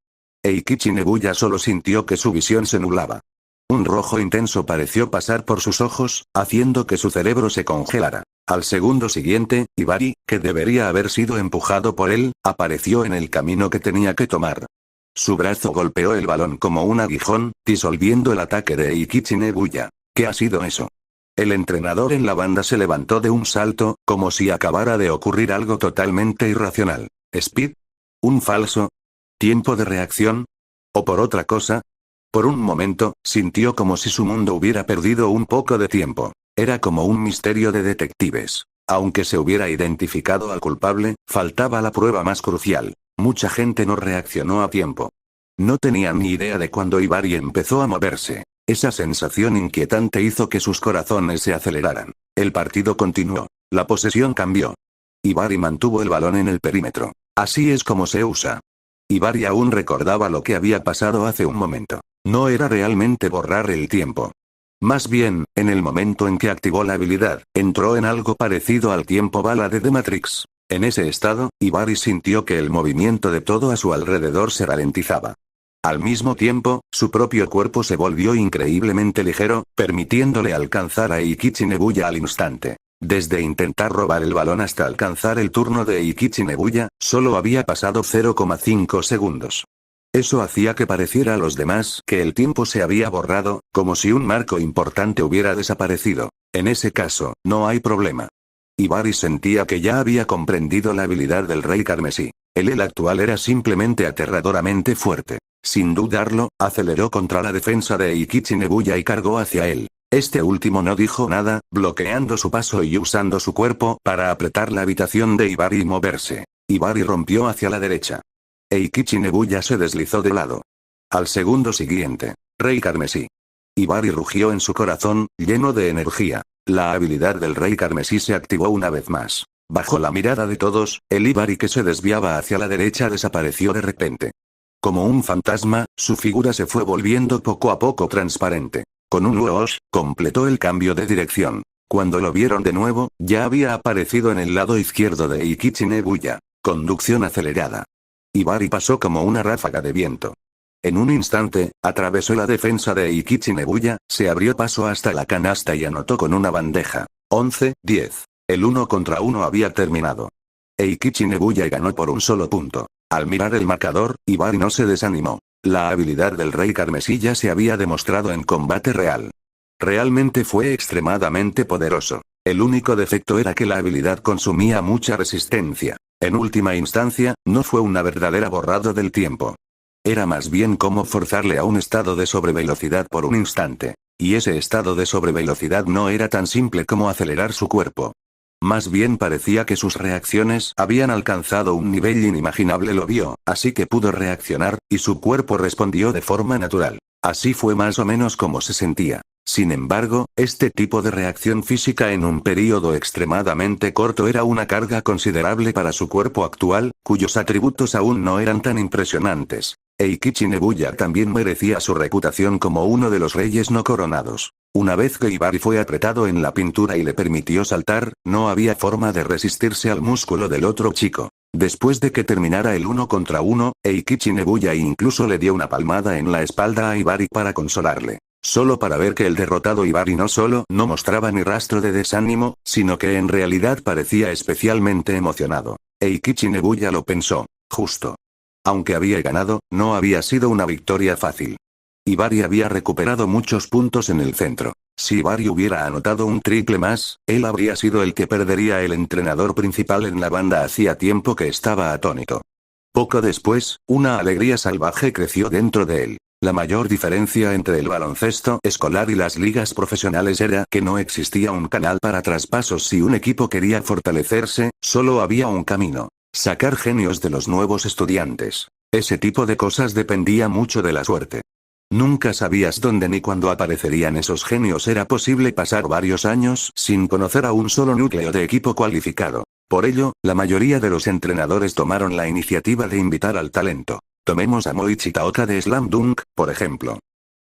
Eikichi Nebuya solo sintió que su visión se nublaba. Un rojo intenso pareció pasar por sus ojos, haciendo que su cerebro se congelara. Al segundo siguiente, Ibari, que debería haber sido empujado por él, apareció en el camino que tenía que tomar. Su brazo golpeó el balón como un aguijón, disolviendo el ataque de Eikichi Nebuya. ¿Qué ha sido eso? El entrenador en la banda se levantó de un salto, como si acabara de ocurrir algo totalmente irracional. ¿Speed? ¿Un falso? ¿Tiempo de reacción? ¿O por otra cosa? Por un momento, sintió como si su mundo hubiera perdido un poco de tiempo. Era como un misterio de detectives. Aunque se hubiera identificado al culpable, faltaba la prueba más crucial. Mucha gente no reaccionó a tiempo. No tenían ni idea de cuándo Ibari empezó a moverse. Esa sensación inquietante hizo que sus corazones se aceleraran. El partido continuó. La posesión cambió. Ibari mantuvo el balón en el perímetro. Así es como se usa. Ibari aún recordaba lo que había pasado hace un momento. No era realmente borrar el tiempo. Más bien, en el momento en que activó la habilidad, entró en algo parecido al tiempo bala de The Matrix. En ese estado, Ibari sintió que el movimiento de todo a su alrededor se ralentizaba. Al mismo tiempo, su propio cuerpo se volvió increíblemente ligero, permitiéndole alcanzar a Eikichi Nebuya al instante. Desde intentar robar el balón hasta alcanzar el turno de Eikichi Nebuya, solo había pasado 0,5 segundos. Eso hacía que pareciera a los demás que el tiempo se había borrado, como si un marco importante hubiera desaparecido. En ese caso, no hay problema. Ibari sentía que ya había comprendido la habilidad del Rey Carmesí. El actual era simplemente aterradoramente fuerte. Sin dudarlo, aceleró contra la defensa de Eikichi Nebuya y cargó hacia él. Este último no dijo nada, bloqueando su paso y usando su cuerpo para apretar la habitación de Ibari y moverse. Ibari rompió hacia la derecha. Eikichi Nebuya se deslizó de lado. Al segundo siguiente. Rey Carmesí. Ibari rugió en su corazón, lleno de energía. La habilidad del Rey Carmesí se activó una vez más. Bajo la mirada de todos, el Ibari que se desviaba hacia la derecha desapareció de repente. Como un fantasma, su figura se fue volviendo poco a poco transparente. Con un whoosh, completó el cambio de dirección. Cuando lo vieron de nuevo, ya había aparecido en el lado izquierdo de Eikichi Nebuya. Conducción acelerada. Ibari pasó como una ráfaga de viento. En un instante, atravesó la defensa de Eikichi Nebuya, se abrió paso hasta la canasta y anotó con una bandeja. 11-10. El 1 contra 1 había terminado. Eikichi Nebuya ganó por un solo punto. Al mirar el marcador, Ibari no se desanimó. La habilidad del Rey Carmesí ya se había demostrado en combate real. Realmente fue extremadamente poderoso. El único defecto era que la habilidad consumía mucha resistencia. En última instancia, no fue una verdadera borrado del tiempo. Era más bien como forzarle a un estado de sobrevelocidad por un instante. Y ese estado de sobrevelocidad no era tan simple como acelerar su cuerpo. Más bien parecía que sus reacciones habían alcanzado un nivel inimaginable. Lo vio, así que pudo reaccionar, y su cuerpo respondió de forma natural. Así fue más o menos como se sentía. Sin embargo, este tipo de reacción física en un período extremadamente corto era una carga considerable para su cuerpo actual, cuyos atributos aún no eran tan impresionantes. Eikichi Nebuya también merecía su reputación como uno de los reyes no coronados. Una vez que Ibari fue apretado en la pintura y le permitió saltar, no había forma de resistirse al músculo del otro chico. Después de que terminara el 1 contra 1, Eikichi Nebuya incluso le dio una palmada en la espalda a Ibari para consolarle. Solo para ver que el derrotado Ibari no solo no mostraba ni rastro de desánimo, sino que en realidad parecía especialmente emocionado. Eikichi Nebuya lo pensó. Justo. Aunque había ganado, no había sido una victoria fácil. Ibari había recuperado muchos puntos en el centro. Si Ibari hubiera anotado un triple más, él habría sido el que perdería. El entrenador principal en la banda hacía tiempo que estaba atónito. Poco después, una alegría salvaje creció dentro de él. La mayor diferencia entre el baloncesto escolar y las ligas profesionales era que no existía un canal para traspasos. Si un equipo quería fortalecerse, solo había un camino: sacar genios de los nuevos estudiantes. Ese tipo de cosas dependía mucho de la suerte. Nunca sabías dónde ni cuándo aparecerían esos genios. Era posible pasar varios años sin conocer a un solo núcleo de equipo cualificado. Por ello, la mayoría de los entrenadores tomaron la iniciativa de invitar al talento. Tomemos a Moichi Taoka de Slam Dunk, por ejemplo.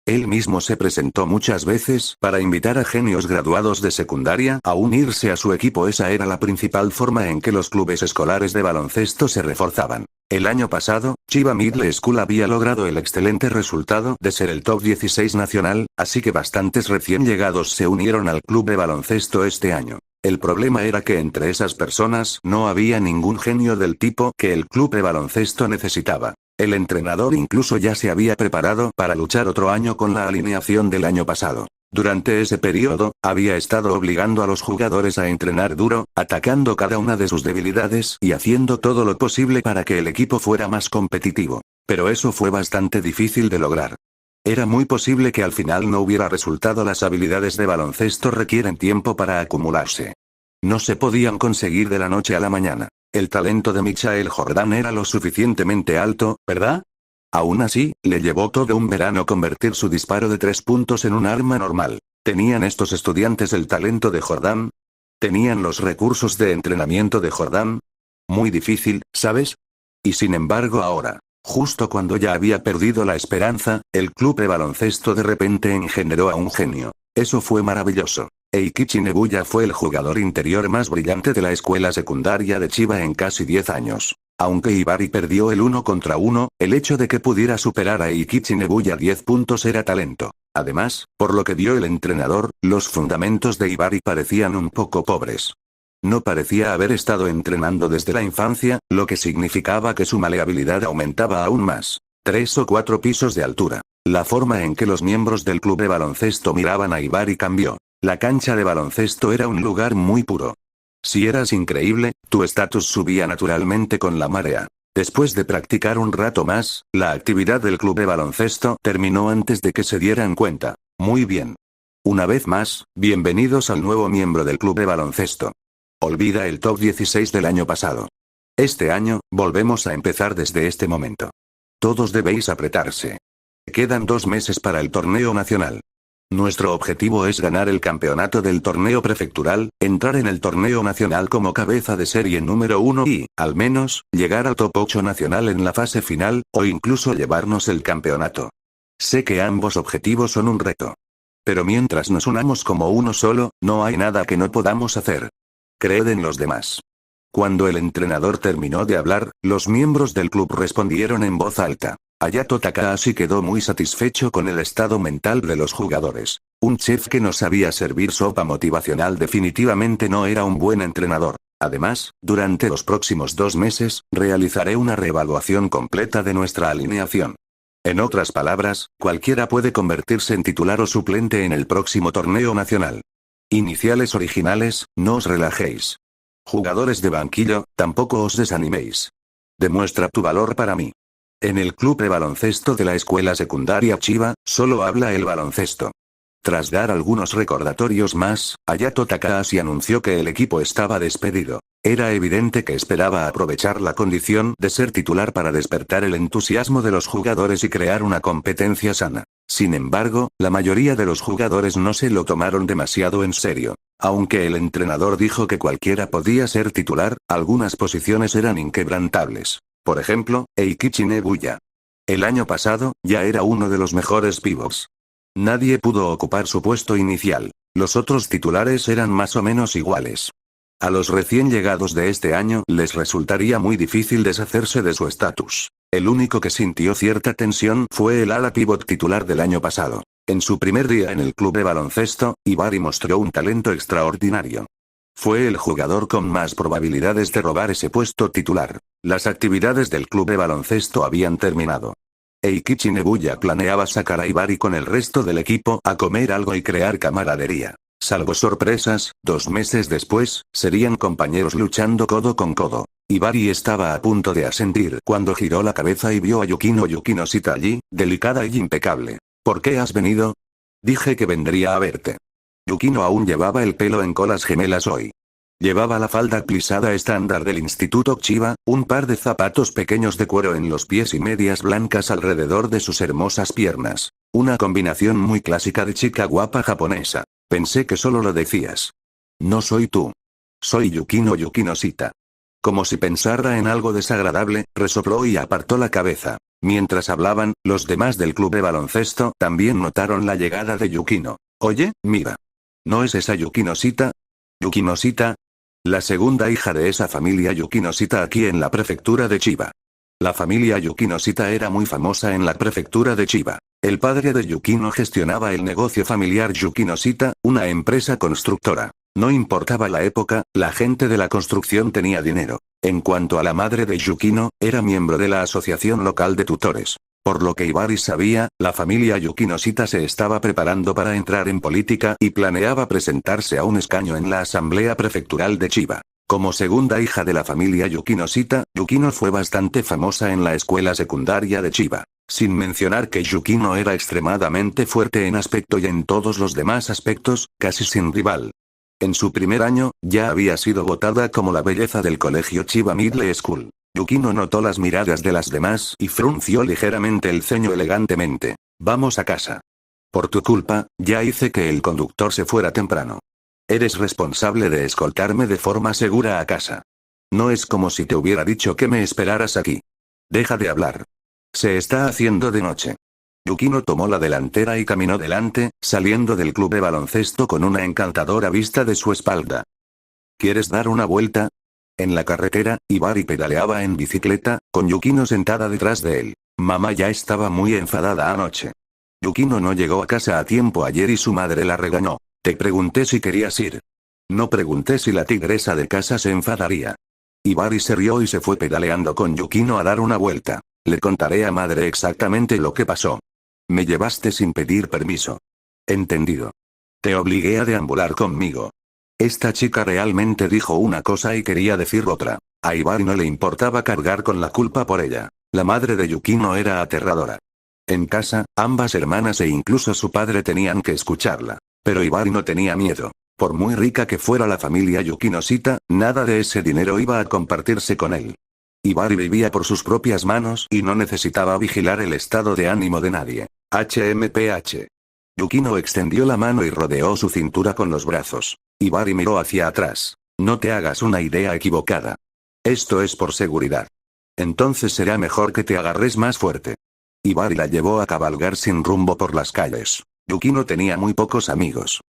Él mismo se presentó muchas veces para invitar a genios graduados de secundaria a unirse a su equipo. Esa era la principal forma en que los clubes escolares de baloncesto se reforzaban. El año pasado, Chiba Middle School había logrado el excelente resultado de ser el top 16 nacional, así que bastantes recién llegados se unieron al club de baloncesto este año. El problema era que entre esas personas no había ningún genio del tipo que el club de baloncesto necesitaba. El entrenador incluso ya se había preparado para luchar otro año con la alineación del año pasado. Durante ese periodo, había estado obligando a los jugadores a entrenar duro, atacando cada una de sus debilidades y haciendo todo lo posible para que el equipo fuera más competitivo. Pero eso fue bastante difícil de lograr. Era muy posible que al final no hubiera resultado. Las habilidades de baloncesto requieren tiempo para acumularse. No se podían conseguir de la noche a la mañana. El talento de Michael Jordan era lo suficientemente alto, ¿verdad? Aún así, le llevó todo un verano convertir su disparo de 3 puntos en un arma normal. ¿Tenían estos estudiantes el talento de Jordan? ¿Tenían los recursos de entrenamiento de Jordan? Muy difícil, ¿sabes? Y sin embargo ahora, justo cuando ya había perdido la esperanza, el club de baloncesto de repente engendró a un genio. Eso fue maravilloso. Eikichi Nebuya fue el jugador interior más brillante de la escuela secundaria de Chiba en casi 10 años. Aunque Ibari perdió el 1 contra 1, el hecho de que pudiera superar a Eikichi Nebuya 10 puntos era talento. Además, por lo que vio el entrenador, los fundamentos de Ibari parecían un poco pobres. No parecía haber estado entrenando desde la infancia, lo que significaba que su maleabilidad aumentaba aún más. 3 o 4 pisos de altura. La forma en que los miembros del club de baloncesto miraban a Ibari cambió. La cancha de baloncesto era un lugar muy puro. Si eras increíble, tu estatus subía naturalmente con la marea. Después de practicar un rato más, la actividad del club de baloncesto terminó antes de que se dieran cuenta. Muy bien. Una vez más, bienvenidos al nuevo miembro del club de baloncesto. Olvida el top 16 del año pasado. Este año, volvemos a empezar desde este momento. Todos debéis apretarse. Quedan 2 meses para el torneo nacional. Nuestro objetivo es ganar el campeonato del torneo prefectural, entrar en el torneo nacional como cabeza de serie número 1 y, al menos, llegar al top 8 nacional en la fase final, o incluso llevarnos el campeonato. Sé que ambos objetivos son un reto. Pero mientras nos unamos como uno solo, no hay nada que no podamos hacer. Creed en los demás. Cuando el entrenador terminó de hablar, los miembros del club respondieron en voz alta. Hayato Takahashi quedó muy satisfecho con el estado mental de los jugadores. Un chef que no sabía servir sopa motivacional definitivamente no era un buen entrenador. Además, durante los próximos 2 meses, realizaré una reevaluación completa de nuestra alineación. En otras palabras, cualquiera puede convertirse en titular o suplente en el próximo torneo nacional. Iniciales originales, no os relajéis. Jugadores de banquillo, tampoco os desaniméis. Demuestra tu valor para mí. En el club de baloncesto de la escuela secundaria Chiba, solo habla el baloncesto. Tras dar algunos recordatorios más, Hayato Takahashi anunció que el equipo estaba despedido. Era evidente que esperaba aprovechar la condición de ser titular para despertar el entusiasmo de los jugadores y crear una competencia sana. Sin embargo, la mayoría de los jugadores no se lo tomaron demasiado en serio. Aunque el entrenador dijo que cualquiera podía ser titular, algunas posiciones eran inquebrantables. Por ejemplo, Eikichi Nebuya. El año pasado, ya era uno de los mejores pivots. Nadie pudo ocupar su puesto inicial. Los otros titulares eran más o menos iguales. A los recién llegados de este año les resultaría muy difícil deshacerse de su estatus. El único que sintió cierta tensión fue el ala pívot titular del año pasado. En su primer día en el club de baloncesto, Ibari mostró un talento extraordinario. Fue el jugador con más probabilidades de robar ese puesto titular. Las actividades del club de baloncesto habían terminado. Eikichi Nebuya planeaba sacar a Ibari con el resto del equipo a comer algo y crear camaradería. Salvo sorpresas, 2 meses después, serían compañeros luchando codo con codo. Ibari estaba a punto de asentir cuando giró la cabeza y vio a Yukino Shita allí, delicada y impecable. ¿Por qué has venido? Dije que vendría a verte. Yukino aún llevaba el pelo en colas gemelas hoy. Llevaba la falda plisada estándar del Instituto Chiba, un par de zapatos pequeños de cuero en los pies y medias blancas alrededor de sus hermosas piernas. Una combinación muy clásica de chica guapa japonesa. Pensé que solo lo decías. No soy tú. Soy Yukino Shita. Como si pensara en algo desagradable, resopló y apartó la cabeza. Mientras hablaban, los demás del club de baloncesto también notaron la llegada de Yukino. Oye, mira. ¿No es esa Yukino Shita? ¿Yukino Shita? La segunda hija de esa familia Yukino Shita aquí en la prefectura de Chiba. La familia Yukino Shita era muy famosa en la prefectura de Chiba. El padre de Yukino gestionaba el negocio familiar Yukino Shita, una empresa constructora. No importaba la época, la gente de la construcción tenía dinero. En cuanto a la madre de Yukino, era miembro de la asociación local de tutores. Por lo que Ibari sabía, la familia Yukinoshita se estaba preparando para entrar en política y planeaba presentarse a un escaño en la asamblea prefectural de Chiba. Como segunda hija de la familia Yukinoshita, Yukino fue bastante famosa en la escuela secundaria de Chiba. Sin mencionar que Yukino era extremadamente fuerte en aspecto y en todos los demás aspectos, casi sin rival. En su primer año, ya había sido votada como la belleza del colegio Chiba Middle School. Yukino notó las miradas de las demás y frunció ligeramente el ceño elegantemente. Vamos a casa. Por tu culpa, ya hice que el conductor se fuera temprano. Eres responsable de escoltarme de forma segura a casa. No es como si te hubiera dicho que me esperaras aquí. Deja de hablar. Se está haciendo de noche. Yukino tomó la delantera y caminó delante, saliendo del club de baloncesto con una encantadora vista de su espalda. ¿Quieres dar una vuelta? En la carretera, Ibari pedaleaba en bicicleta, con Yukino sentada detrás de él. Mamá ya estaba muy enfadada anoche. Yukino no llegó a casa a tiempo ayer y su madre la regañó. Te pregunté si querías ir. No pregunté si la tigresa de casa se enfadaría. Ibari se rió y se fue pedaleando con Yukino a dar una vuelta. Le contaré a madre exactamente lo que pasó. Me llevaste sin pedir permiso. Entendido. Te obligué a deambular conmigo. Esta chica realmente dijo una cosa y quería decir otra. A Ibari no le importaba cargar con la culpa por ella. La madre de Yukino era aterradora. En casa, ambas hermanas e incluso su padre tenían que escucharla. Pero Ibari no tenía miedo. Por muy rica que fuera la familia Yukinoshita, nada de ese dinero iba a compartirse con él. Ibari vivía por sus propias manos y no necesitaba vigilar el estado de ánimo de nadie. HMPH. Yukino extendió la mano y rodeó su cintura con los brazos. Ibari miró hacia atrás. No te hagas una idea equivocada. Esto es por seguridad. Entonces será mejor que te agarres más fuerte. Ibari la llevó a cabalgar sin rumbo por las calles. Yukino tenía muy pocos amigos.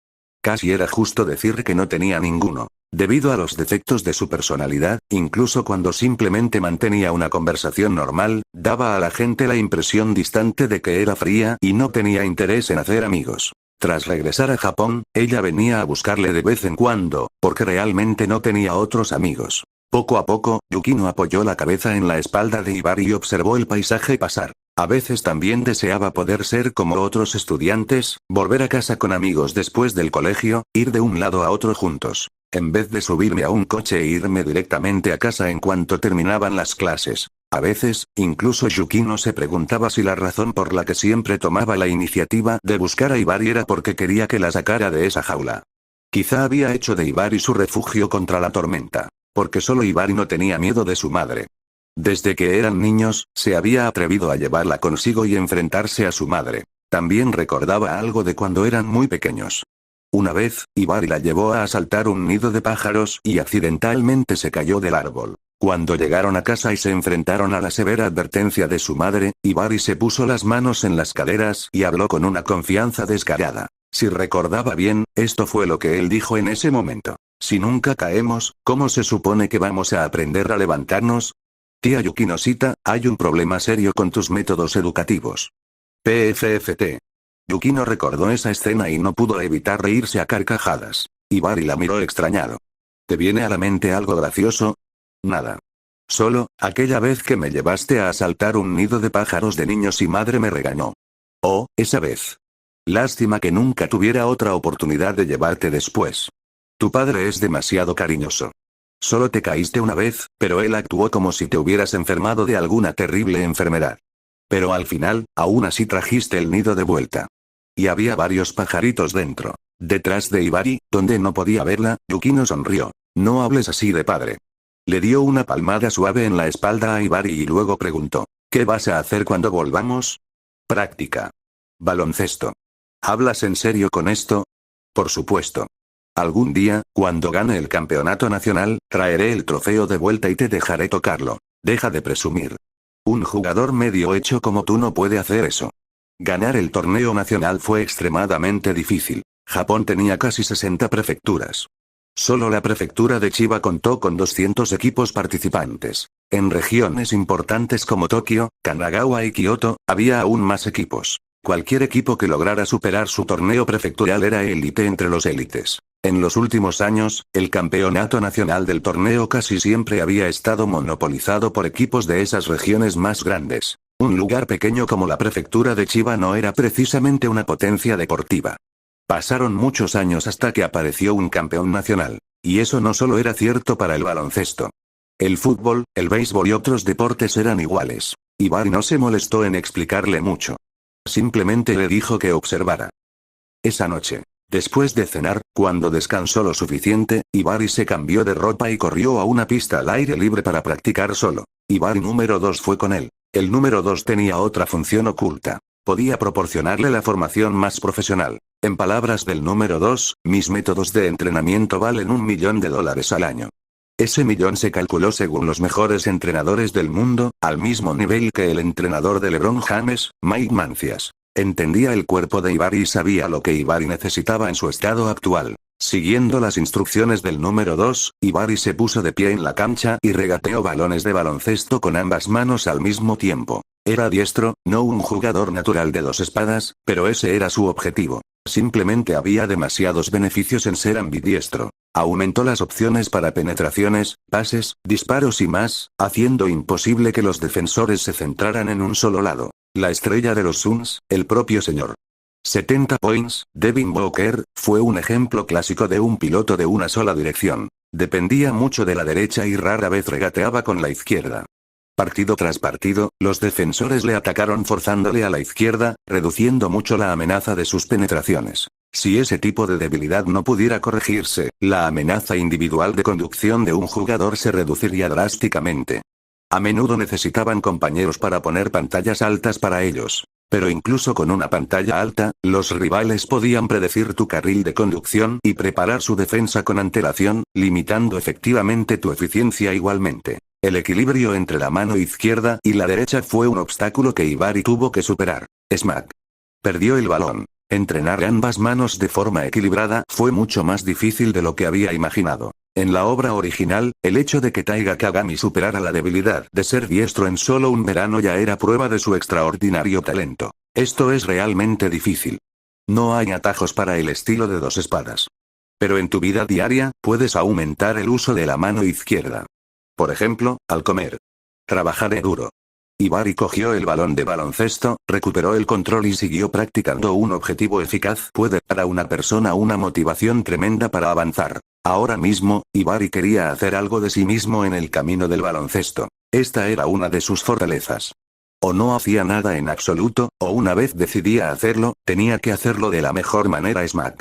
Casi era justo decir que no tenía ninguno. Debido a los defectos de su personalidad, incluso cuando simplemente mantenía una conversación normal, daba a la gente la impresión distante de que era fría y no tenía interés en hacer amigos. Tras regresar a Japón, ella venía a buscarle de vez en cuando, porque realmente no tenía otros amigos. Poco a poco, Yukino apoyó la cabeza en la espalda de Ibari y observó el paisaje pasar. A veces también deseaba poder ser como otros estudiantes, volver a casa con amigos después del colegio, ir de un lado a otro juntos. En vez de subirme a un coche e irme directamente a casa en cuanto terminaban las clases. A veces, incluso Yukino se preguntaba si la razón por la que siempre tomaba la iniciativa de buscar a Ibari era porque quería que la sacara de esa jaula. Quizá había hecho de Ibari su refugio contra la tormenta. Porque solo Ibari no tenía miedo de su madre. Desde que eran niños, se había atrevido a llevarla consigo y enfrentarse a su madre. También recordaba algo de cuando eran muy pequeños. Una vez, Ibari la llevó a asaltar un nido de pájaros y accidentalmente se cayó del árbol. Cuando llegaron a casa y se enfrentaron a la severa advertencia de su madre, Ibari se puso las manos en las caderas y habló con una confianza descarada. Si recordaba bien, esto fue lo que él dijo en ese momento. Si nunca caemos, ¿cómo se supone que vamos a aprender a levantarnos? Tía Yukinoshita, hay un problema serio con tus métodos educativos. PFFT. Yukino recordó esa escena y no pudo evitar reírse a carcajadas. Ibari la miró extrañado. ¿Te viene a la mente algo gracioso? Nada. Solo, aquella vez que me llevaste a asaltar un nido de pájaros de niños y madre me regañó. Oh, esa vez. Lástima que nunca tuviera otra oportunidad de llevarte después. Tu padre es demasiado cariñoso. Solo te caíste una vez, pero él actuó como si te hubieras enfermado de alguna terrible enfermedad. Pero al final, aún así trajiste el nido de vuelta. Y había varios pajaritos dentro. Detrás de Ibari, donde no podía verla, Yukino sonrió. No hables así de padre. Le dio una palmada suave en la espalda a Ibari y luego preguntó. ¿Qué vas a hacer cuando volvamos? Práctica. Baloncesto. ¿Hablas en serio con esto? Por supuesto. Algún día, cuando gane el campeonato nacional, traeré el trofeo de vuelta y te dejaré tocarlo. Deja de presumir. Un jugador medio hecho como tú no puede hacer eso. Ganar el torneo nacional fue extremadamente difícil. Japón tenía casi 60 prefecturas. Solo la prefectura de Chiba contó con 200 equipos participantes. En regiones importantes como Tokio, Kanagawa y Kioto, había aún más equipos. Cualquier equipo que lograra superar su torneo prefectural era élite entre los élites. En los últimos años, el campeonato nacional del torneo casi siempre había estado monopolizado por equipos de esas regiones más grandes. Un lugar pequeño como la prefectura de Chiba no era precisamente una potencia deportiva. Pasaron muchos años hasta que apareció un campeón nacional. Y eso no solo era cierto para el baloncesto. El fútbol, el béisbol y otros deportes eran iguales. Ibari no se molestó en explicarle mucho. Simplemente le dijo que observara. Esa noche, después de cenar, cuando descansó lo suficiente, Ibari se cambió de ropa y corrió a una pista al aire libre para practicar solo. Ibari número 2 fue con él. El número 2 tenía otra función oculta. Podía proporcionarle la formación más profesional. En palabras del número 2, mis métodos de entrenamiento valen $1.000.000 al año. Ese millón se calculó según los mejores entrenadores del mundo, al mismo nivel que el entrenador de LeBron James, Mike Mancias. Entendía el cuerpo de Ibari y sabía lo que Ibari necesitaba en su estado actual. Siguiendo las instrucciones del número 2, Ibari se puso de pie en la cancha y regateó balones de baloncesto con ambas manos al mismo tiempo. Era diestro, no un jugador natural de dos espadas, pero ese era su objetivo. Simplemente había demasiados beneficios en ser ambidiestro. Aumentó las opciones para penetraciones, pases, disparos y más, haciendo imposible que los defensores se centraran en un solo lado. La estrella de los Suns, el propio señor 70 points, Devin Booker, fue un ejemplo clásico de un piloto de una sola dirección. Dependía mucho de la derecha y rara vez regateaba con la izquierda. Partido tras partido, los defensores le atacaron forzándole a la izquierda, reduciendo mucho la amenaza de sus penetraciones. Si ese tipo de debilidad no pudiera corregirse, la amenaza individual de conducción de un jugador se reduciría drásticamente. A menudo necesitaban compañeros para poner pantallas altas para ellos. Pero incluso con una pantalla alta, los rivales podían predecir tu carril de conducción y preparar su defensa con antelación, limitando efectivamente tu eficiencia igualmente. El equilibrio entre la mano izquierda y la derecha fue un obstáculo que Ibari tuvo que superar. Smack. Perdió el balón. Entrenar ambas manos de forma equilibrada fue mucho más difícil de lo que había imaginado. En la obra original, el hecho de que Taiga Kagami superara la debilidad de ser diestro en solo un verano ya era prueba de su extraordinario talento. Esto es realmente difícil. No hay atajos para el estilo de dos espadas. Pero en tu vida diaria, puedes aumentar el uso de la mano izquierda. Por ejemplo, al comer. Trabajaré duro. Ibari cogió el balón de baloncesto, recuperó el control y siguió practicando. Un objetivo eficaz puede dar a una persona una motivación tremenda para avanzar. Ahora mismo, Ibari quería hacer algo de sí mismo en el camino del baloncesto. Esta era una de sus fortalezas. O no hacía nada en absoluto, o una vez decidía hacerlo, tenía que hacerlo de la mejor manera. Smack.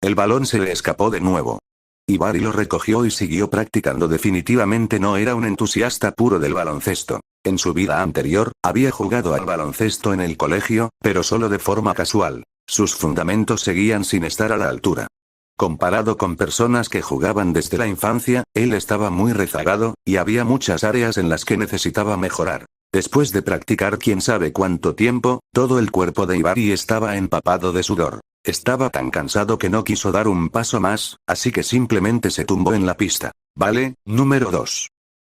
El balón se le escapó de nuevo. Ibari lo recogió y siguió practicando. Definitivamente no era un entusiasta puro del baloncesto. En su vida anterior, había jugado al baloncesto en el colegio, pero solo de forma casual. Sus fundamentos seguían sin estar a la altura. Comparado con personas que jugaban desde la infancia, él estaba muy rezagado, y había muchas áreas en las que necesitaba mejorar. Después de practicar quién sabe cuánto tiempo, todo el cuerpo de Ibari estaba empapado de sudor. Estaba tan cansado que no quiso dar un paso más, así que simplemente se tumbó en la pista. Vale, número 2.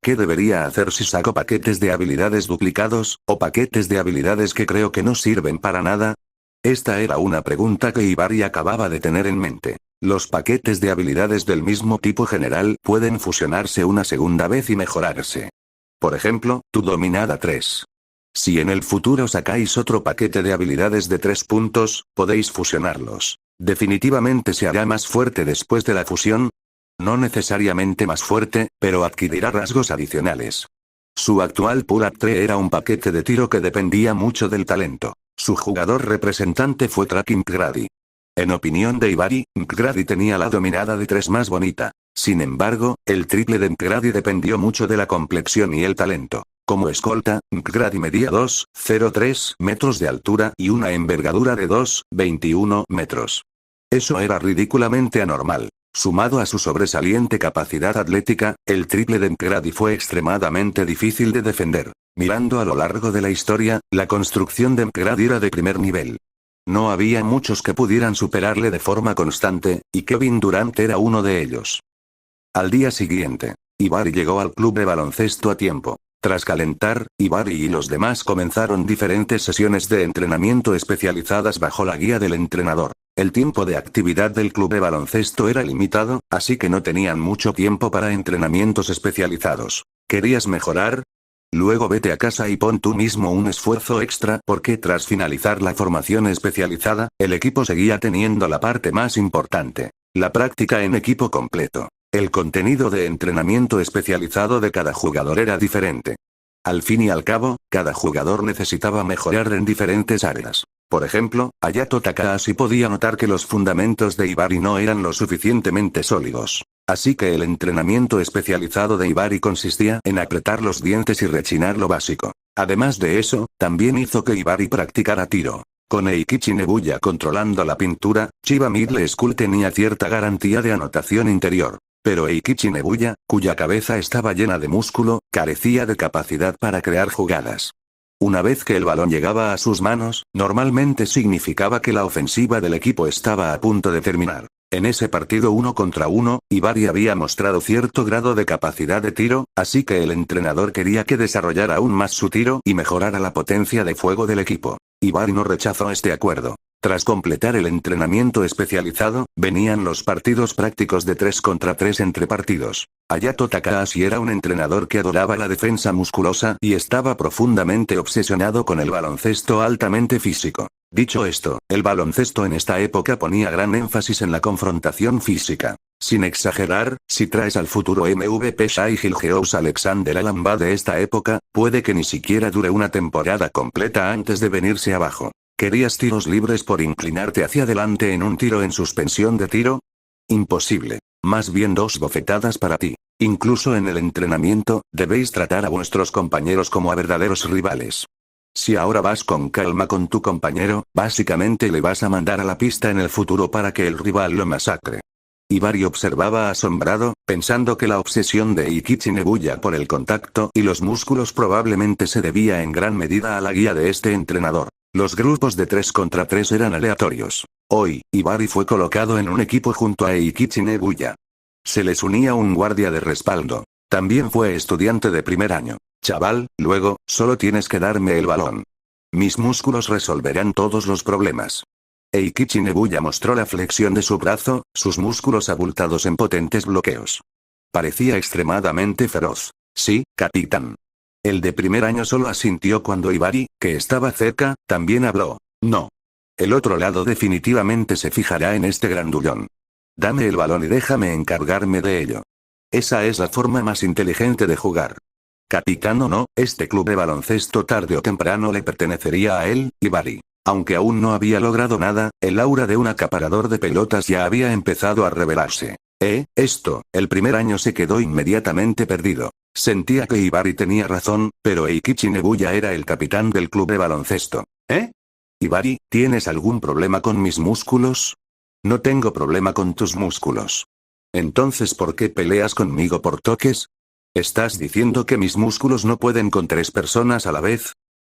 ¿Qué debería hacer si saco paquetes de habilidades duplicados, o paquetes de habilidades que creo que no sirven para nada? Esta era una pregunta que Ibari acababa de tener en mente. Los paquetes de habilidades del mismo tipo general pueden fusionarse una segunda vez y mejorarse. Por ejemplo, tu dominada 3. Si en el futuro sacáis otro paquete de habilidades de 3 puntos, podéis fusionarlos. Definitivamente se hará más fuerte después de la fusión. No necesariamente más fuerte, pero adquirirá rasgos adicionales. Su actual pull-up 3 era un paquete de tiro que dependía mucho del talento. Su jugador representante fue Trakin McGrady. En opinión de Ibari, McGrady tenía la dominada de 3 más bonita. Sin embargo, el triple de McGrady dependió mucho de la complexión y el talento. Como escolta, McGrady medía 2,03 metros de altura y una envergadura de 2,21 metros. Eso era ridículamente anormal. Sumado a su sobresaliente capacidad atlética, el triple de McGrady fue extremadamente difícil de defender. Mirando a lo largo de la historia, la construcción de McGrady era de primer nivel. No había muchos que pudieran superarle de forma constante, y Kevin Durant era uno de ellos. Al día siguiente, Ibari llegó al club de baloncesto a tiempo. Tras calentar, Ibari y los demás comenzaron diferentes sesiones de entrenamiento especializadas bajo la guía del entrenador. El tiempo de actividad del club de baloncesto era limitado, así que no tenían mucho tiempo para entrenamientos especializados. ¿Querías mejorar? Luego vete a casa y pon tú mismo un esfuerzo extra porque tras finalizar la formación especializada, el equipo seguía teniendo la parte más importante, la práctica en equipo completo. El contenido de entrenamiento especializado de cada jugador era diferente. Al fin y al cabo, cada jugador necesitaba mejorar en diferentes áreas. Por ejemplo, Hayato Takahashi podía notar que los fundamentos de Ibari no eran lo suficientemente sólidos. Así que el entrenamiento especializado de Ibari consistía en apretar los dientes y rechinar lo básico. Además de eso, también hizo que Ibari practicara tiro. Con Eikichi Nebuya controlando la pintura, Chiba Middle School tenía cierta garantía de anotación interior. Pero Eikichi Nebuya, cuya cabeza estaba llena de músculo, carecía de capacidad para crear jugadas. Una vez que el balón llegaba a sus manos, normalmente significaba que la ofensiva del equipo estaba a punto de terminar. En ese partido 1 contra 1, Ibari había mostrado cierto grado de capacidad de tiro, así que el entrenador quería que desarrollara aún más su tiro y mejorara la potencia de fuego del equipo. Ibari no rechazó este acuerdo. Tras completar el entrenamiento especializado, venían los partidos prácticos de 3 contra 3 entre partidos. Hayato Takahashi era un entrenador que adoraba la defensa musculosa y estaba profundamente obsesionado con el baloncesto altamente físico. Dicho esto, el baloncesto en esta época ponía gran énfasis en la confrontación física. Sin exagerar, si traes al futuro MVP Shai Gilgeous Alexander Alamba de esta época, puede que ni siquiera dure una temporada completa antes de venirse abajo. ¿Querías tiros libres por inclinarte hacia adelante en un tiro en suspensión de tiro? Imposible. Más bien 2 bofetadas para ti. Incluso en el entrenamiento, debéis tratar a vuestros compañeros como a verdaderos rivales. Si ahora vas con calma con tu compañero, básicamente le vas a mandar a la pista en el futuro para que el rival lo masacre. Ibari observaba asombrado, pensando que la obsesión de Eikichi Nebuya por el contacto y los músculos probablemente se debía en gran medida a la guía de este entrenador. Los grupos de 3 contra 3 eran aleatorios. Hoy, Ibari fue colocado en un equipo junto a Eikichi Nebuya. Se les unía un guardia de respaldo. También fue estudiante de primer año. Chaval, luego, solo tienes que darme el balón. Mis músculos resolverán todos los problemas. Eikichi Nebuya mostró la flexión de su brazo, sus músculos abultados en potentes bloqueos. Parecía extremadamente feroz. Sí, capitán. El de primer año solo asintió cuando Ibari, que estaba cerca, también habló. No. El otro lado definitivamente se fijará en este grandullón. Dame el balón y déjame encargarme de ello. Esa es la forma más inteligente de jugar. Capitán o no, este club de baloncesto tarde o temprano le pertenecería a él, Ibari. Aunque aún no había logrado nada, el aura de un acaparador de pelotas ya había empezado a revelarse. El primer año se quedó inmediatamente perdido. Sentía que Ibari tenía razón, pero Eikichi Nebuya era el capitán del club de baloncesto. Ibari, ¿tienes algún problema con mis músculos? No tengo problema con tus músculos. Entonces, ¿por qué peleas conmigo por toques? ¿Estás diciendo que mis músculos no pueden con 3 personas a la vez?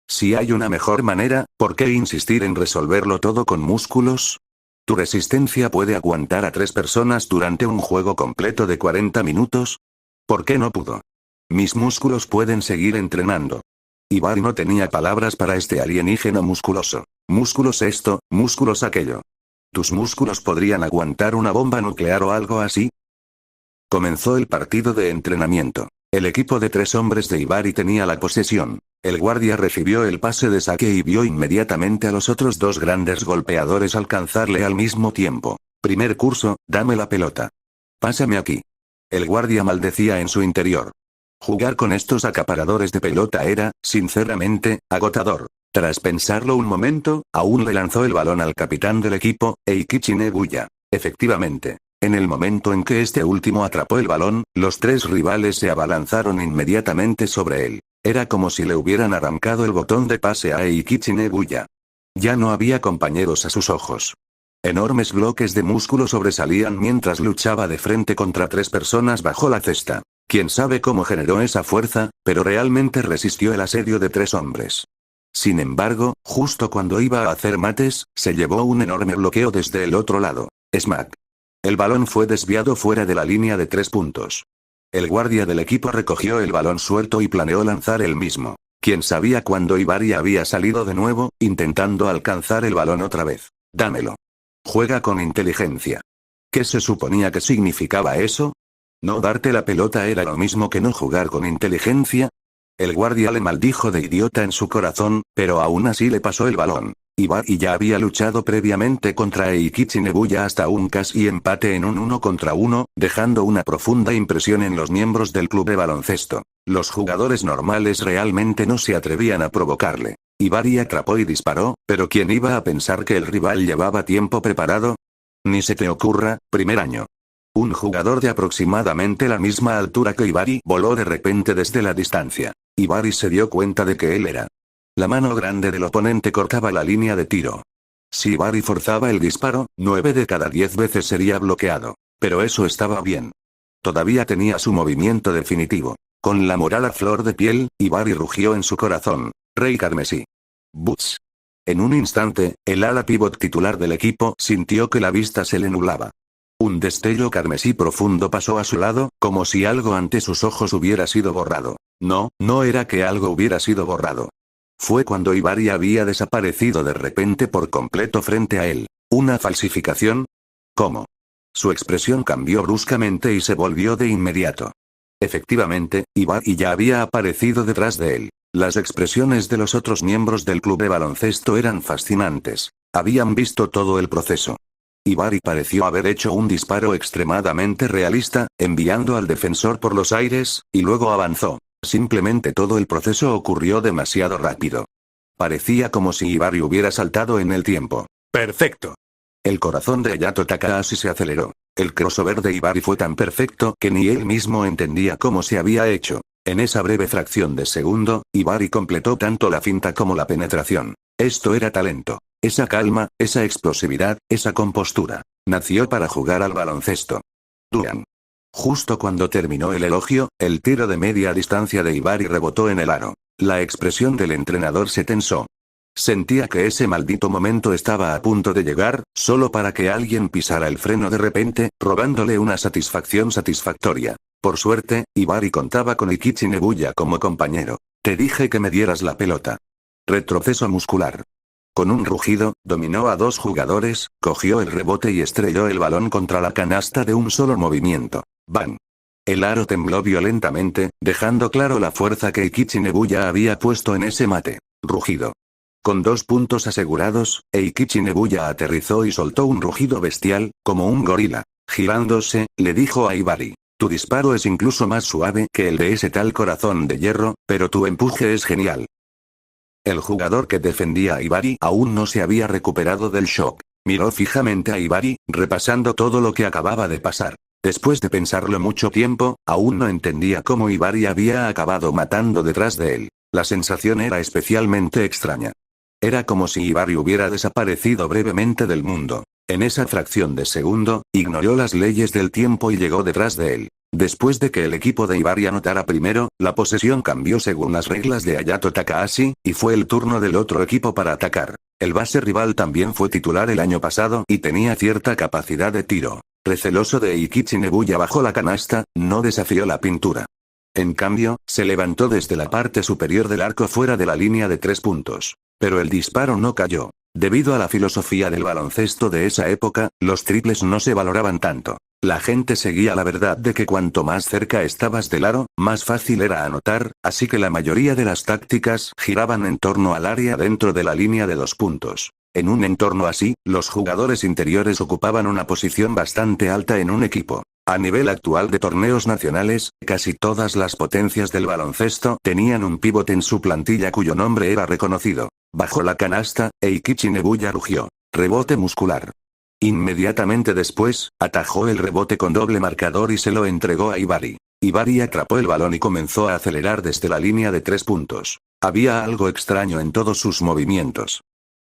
Si hay una mejor manera, ¿por qué insistir en resolverlo todo con músculos? ¿Tu resistencia puede aguantar a 3 personas durante un juego completo de 40 minutos? ¿Por qué no pudo? Mis músculos pueden seguir entrenando. Ibari no tenía palabras para este alienígena musculoso. Músculos esto, músculos aquello. ¿Tus músculos podrían aguantar una bomba nuclear o algo así? Comenzó el partido de entrenamiento. El equipo de 3 hombres de Ibari tenía la posesión. El guardia recibió el pase de saque y vio inmediatamente a los otros 2 grandes golpeadores alcanzarle al mismo tiempo. Primer curso, dame la pelota. Pásame aquí. El guardia maldecía en su interior. Jugar con estos acaparadores de pelota era, sinceramente, agotador. Tras pensarlo un momento, aún le lanzó el balón al capitán del equipo, Eikichi Nebuya. Efectivamente. En el momento en que este último atrapó el balón, los 3 rivales se abalanzaron inmediatamente sobre él. Era como si le hubieran arrancado el botón de pase a Eikichi Nebuya. Ya no había compañeros a sus ojos. Enormes bloques de músculo sobresalían mientras luchaba de frente contra 3 personas bajo la cesta. Quién sabe cómo generó esa fuerza, pero realmente resistió el asedio de 3 hombres. Sin embargo, justo cuando iba a hacer mates, se llevó un enorme bloqueo desde el otro lado. Smack. El balón fue desviado fuera de la línea de 3 puntos. El guardia del equipo recogió el balón suelto y planeó lanzar el mismo. Quién sabía cuándo Ibari había salido de nuevo, intentando alcanzar el balón otra vez. Dámelo. Juega con inteligencia. ¿Qué se suponía que significaba eso? ¿No darte la pelota era lo mismo que no jugar con inteligencia? El guardia le maldijo de idiota en su corazón, pero aún así le pasó el balón. Ibari ya había luchado previamente contra Eikichi Nebuya hasta un casi empate en un 1 contra 1, dejando una profunda impresión en los miembros del club de baloncesto. Los jugadores normales realmente no se atrevían a provocarle. Ibari atrapó y disparó, pero ¿quién iba a pensar que el rival llevaba tiempo preparado? Ni se te ocurra, primer año. Un jugador de aproximadamente la misma altura que Ibari voló de repente desde la distancia. Ibari se dio cuenta de que él era. La mano grande del oponente cortaba la línea de tiro. Si Ibari forzaba el disparo, 9 de cada 10 veces sería bloqueado. Pero eso estaba bien. Todavía tenía su movimiento definitivo. Con la moral a flor de piel, Ibari rugió en su corazón. Rey carmesí. Butz. En un instante, el ala pívot titular del equipo sintió que la vista se le nublaba. Un destello carmesí profundo pasó a su lado, como si algo ante sus ojos hubiera sido borrado. No, no era que algo hubiera sido borrado. Fue cuando Ibari había desaparecido de repente por completo frente a él. ¿Una falsificación? ¿Cómo? Su expresión cambió bruscamente y se volvió de inmediato. Efectivamente, Ibari ya había aparecido detrás de él. Las expresiones de los otros miembros del club de baloncesto eran fascinantes. Habían visto todo el proceso. Ibari pareció haber hecho un disparo extremadamente realista, enviando al defensor por los aires, y luego avanzó. Simplemente todo el proceso ocurrió demasiado rápido. Parecía como si Ibari hubiera saltado en el tiempo. ¡Perfecto! El corazón de Hayato Takahashi se aceleró. El crossover de Ibari fue tan perfecto que ni él mismo entendía cómo se había hecho. En esa breve fracción de segundo, Ibari completó tanto la finta como la penetración. Esto era talento. Esa calma, esa explosividad, esa compostura. Nació para jugar al baloncesto. Duan. Justo cuando terminó el elogio, el tiro de media distancia de Ibari rebotó en el aro. La expresión del entrenador se tensó. Sentía que ese maldito momento estaba a punto de llegar, solo para que alguien pisara el freno de repente, robándole una satisfacción satisfactoria. Por suerte, Ibari contaba con Eikichi Nebuya como compañero. Te dije que me dieras la pelota. Retroceso muscular. Con un rugido, dominó a 2 jugadores, cogió el rebote y estrelló el balón contra la canasta de un solo movimiento. ¡Bang! El aro tembló violentamente, dejando claro la fuerza que Eikichi Nebuya había puesto en ese mate. Rugido. Con 2 puntos asegurados, Eikichi Nebuya aterrizó y soltó un rugido bestial, como un gorila. Girándose, le dijo a Ibari. Tu disparo es incluso más suave que el de ese tal corazón de hierro, pero tu empuje es genial. El jugador que defendía a Ibari aún no se había recuperado del shock. Miró fijamente a Ibari, repasando todo lo que acababa de pasar. Después de pensarlo mucho tiempo, aún no entendía cómo Ibari había acabado matando detrás de él. La sensación era especialmente extraña. Era como si Ibari hubiera desaparecido brevemente del mundo. En esa fracción de segundo, ignoró las leyes del tiempo y llegó detrás de él. Después de que el equipo de Ibari anotara primero, la posesión cambió según las reglas de Hayato Takahashi, y fue el turno del otro equipo para atacar. El base rival también fue titular el año pasado y tenía cierta capacidad de tiro. Receloso de Eikichi Nebuya bajo la canasta, no desafió la pintura. En cambio, se levantó desde la parte superior del arco fuera de la línea de 3 puntos. Pero el disparo no cayó. Debido a la filosofía del baloncesto de esa época, los triples no se valoraban tanto. La gente seguía la verdad de que cuanto más cerca estabas del aro, más fácil era anotar, así que la mayoría de las tácticas giraban en torno al área dentro de la línea de 2 puntos. En un entorno así, los jugadores interiores ocupaban una posición bastante alta en un equipo. A nivel actual de torneos nacionales, casi todas las potencias del baloncesto tenían un pívot en su plantilla cuyo nombre era reconocido. Bajo la canasta, Eikichi Nebuya rugió. Rebote muscular. Inmediatamente después, atajó el rebote con doble marcador y se lo entregó a Ibari. Ibari atrapó el balón y comenzó a acelerar desde la línea de 3 puntos. Había algo extraño en todos sus movimientos.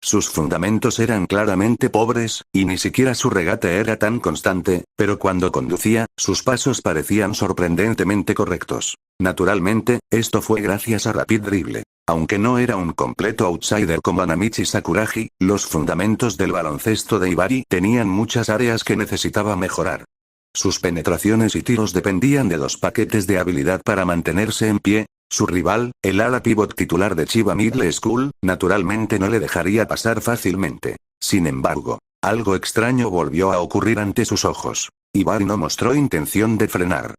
Sus fundamentos eran claramente pobres, y ni siquiera su regate era tan constante, pero cuando conducía, sus pasos parecían sorprendentemente correctos. Naturalmente, esto fue gracias a Rapid Dribble. Aunque no era un completo outsider como Anamichi Sakuragi, los fundamentos del baloncesto de Ibari tenían muchas áreas que necesitaba mejorar. Sus penetraciones y tiros dependían de 2 paquetes de habilidad para mantenerse en pie. Su rival, el ala pívot titular de Chiba Middle School, naturalmente no le dejaría pasar fácilmente. Sin embargo, algo extraño volvió a ocurrir ante sus ojos. Ibari no mostró intención de frenar.